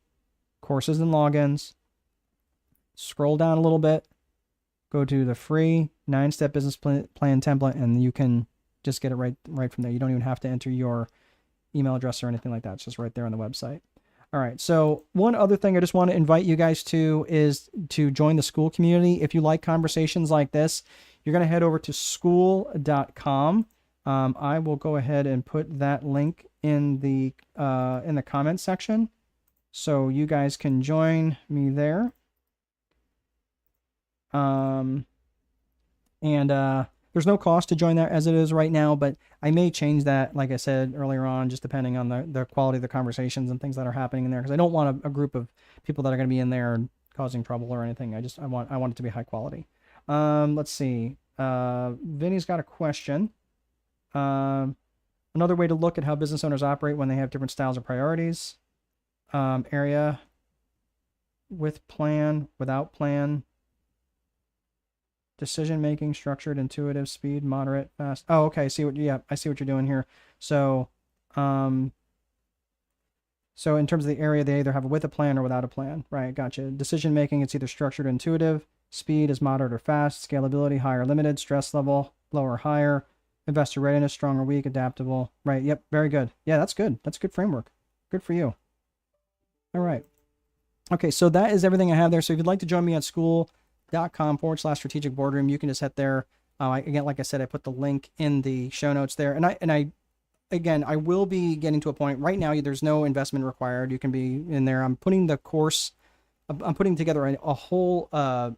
courses and logins. Scroll down a little bit. Go to the free 9-step business plan template and you can just get it right from there. You don't even have to enter your email address or anything like that. It's just right there on the website. All right. So one other thing I just want to invite you guys to is to join the school community. If you like conversations like this, you're going to head over to school.com. I will go ahead and put that link in the comment section so you guys can join me there. There's no cost to join that as it is right now, but I may change that, like I said earlier on, just depending on the quality of the conversations and things that are happening in there, because I don't want a group of people that are going to be in there causing trouble or anything. I want it to be high quality. Let's see. Vinny's got a question. Another way to look at how business owners operate when they have different styles of priorities. Area with plan, without plan. Decision making, structured, intuitive, speed, moderate, fast. Oh, okay. I see what you're doing here. So, so in terms of the area, they either have a with a plan or without a plan. Right, gotcha. Decision making, it's either structured or intuitive. Speed is moderate or fast. Scalability, high or limited. Stress level, low or higher. Investor readiness, strong or weak. Adaptable. Right, yep, very good. Yeah, that's good. That's a good framework. Good for you. All right. Okay, so that is everything I have there. So if you'd like to join me at school.com/strategic boardroom, you can just head there. Again, like I said, I put the link in the show notes there. And I will be getting to a point right now. There's no investment required. You can be in there. I'm putting together a whole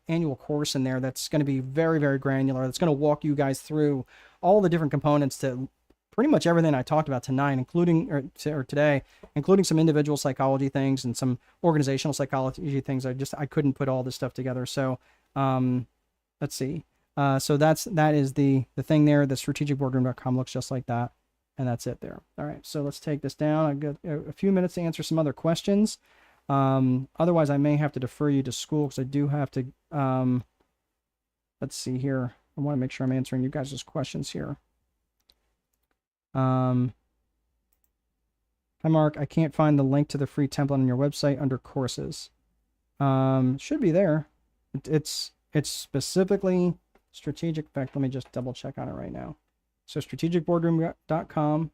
annual course in there that's going to be very, very granular. That's going to walk you guys through all the different components to pretty much everything I talked about tonight, including today, including some individual psychology things and some organizational psychology things. I couldn't put all this stuff together. So let's see. So that is the thing there. The strategicboardroom.com looks just like that. And that's it there. All right. So let's take this down. I've got a few minutes to answer some other questions. Otherwise I may have to defer you to school because I do have to, let's see here. I want to make sure I'm answering you guys' questions here. Hi Mark, I can't find the link to the free template on your website under courses. Should be there. It's specifically strategic. In fact, let me just double check on it right now. So strategicboardroom.com,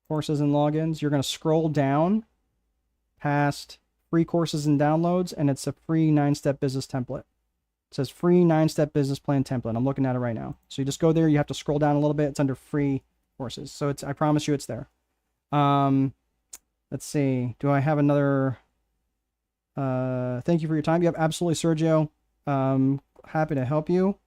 courses and logins. You're going to scroll down past free courses and downloads, and it's a free 9-step business template. It says free 9-step business plan template. I'm looking at it right now. So you just go there. You have to scroll down a little bit. It's under free courses. So I promise you it's there. Let's see. Do I have another? Thank you for your time. Yep, absolutely, Sergio. Happy to help you.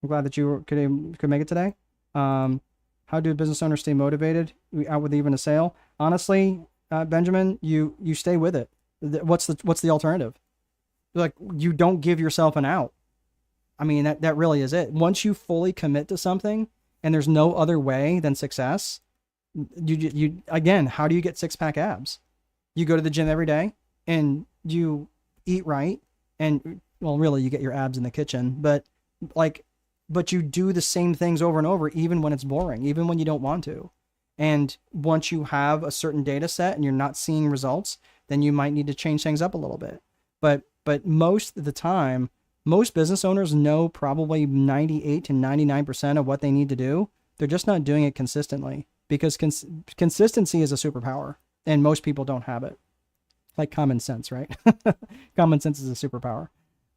I'm glad that you could make it today. How do business owners stay motivated out with even a sale? Honestly, Benjamin, you stay with it. What's the alternative? Like, you don't give yourself an out. I mean, that really is it. Once you fully commit to something and there's no other way than success, you again, how do you get 6-pack abs? You go to the gym every day and you eat right, and well, really you get your abs in the kitchen, but you do the same things over and over, even when it's boring, even when you don't want to. And once you have a certain data set and you're not seeing results, then you might need to change things up a little bit. But most of the time, most business owners know probably 98 to 99% of what they need to do. They're just not doing it consistently, because consistency is a superpower and most people don't have it. Like common sense, right? Common sense is a superpower.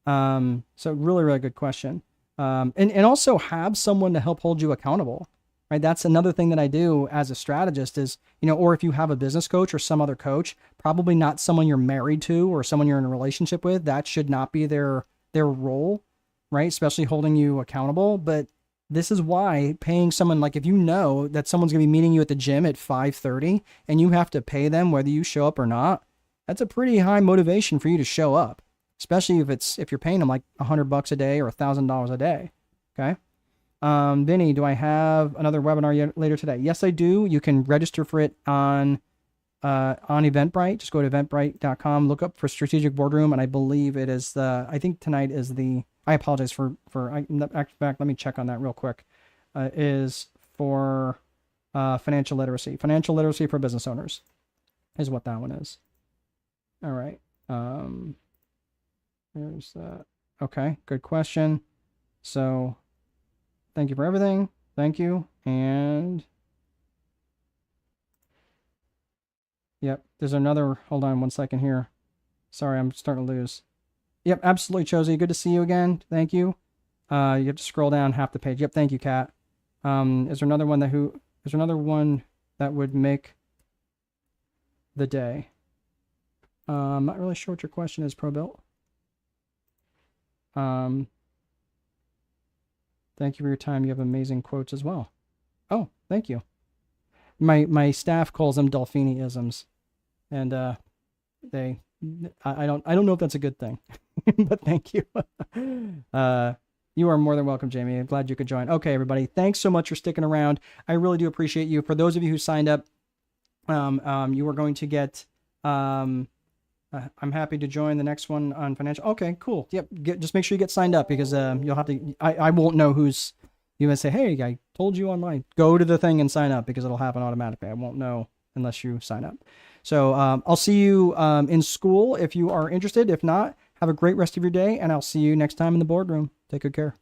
So really, really good question. And also have someone to help hold you accountable, right? That's another thing that I do as a strategist is, or if you have a business coach or some other coach, probably not someone you're married to or someone you're in a relationship with. That should not be their role, right? Especially holding you accountable. But this is why paying someone, like if you know that someone's going to be meeting you at the gym at 5:30 and you have to pay them whether you show up or not, that's a pretty high motivation for you to show up, especially if you're paying them like $100 a day or $1,000 a day. Okay. Vinny, do I have another webinar later today? Yes, I do. You can register for it on Eventbrite. Just go to eventbrite.com, look up for Strategic Boardroom, and I believe it is I think tonight is I apologize in fact, let me check on that real quick. Is for financial literacy. Financial literacy for business owners is what that one is. All right. There's that. Okay, good question. So thank you for everything. Thank you. And yep, there's another, hold on one second here. Sorry, I'm starting to lose. Yep, absolutely, Josie. Good to see you again. Thank you. You have to scroll down half the page. Yep, thank you, Kat. Is there another one that would make the day? I'm not really sure what your question is, ProBuilt. Thank you for your time. You have amazing quotes as well. Oh, thank you. My staff calls them Delphini-isms, and I don't know if that's a good thing, but thank you. You are more than welcome, Jamie. I'm glad you could join. Okay, everybody, thanks so much for sticking around. I really do appreciate you. For those of you who signed up, you are going to get. I'm happy to join the next one on financial. Okay, cool. Yep. Just make sure you get signed up because you'll have to. I won't know who's. You may say, "Hey, I told you online. Go to the thing and sign up," because it'll happen automatically. I won't know unless you sign up. So I'll see you in school if you are interested. If not, have a great rest of your day, and I'll see you next time in the boardroom. Take good care.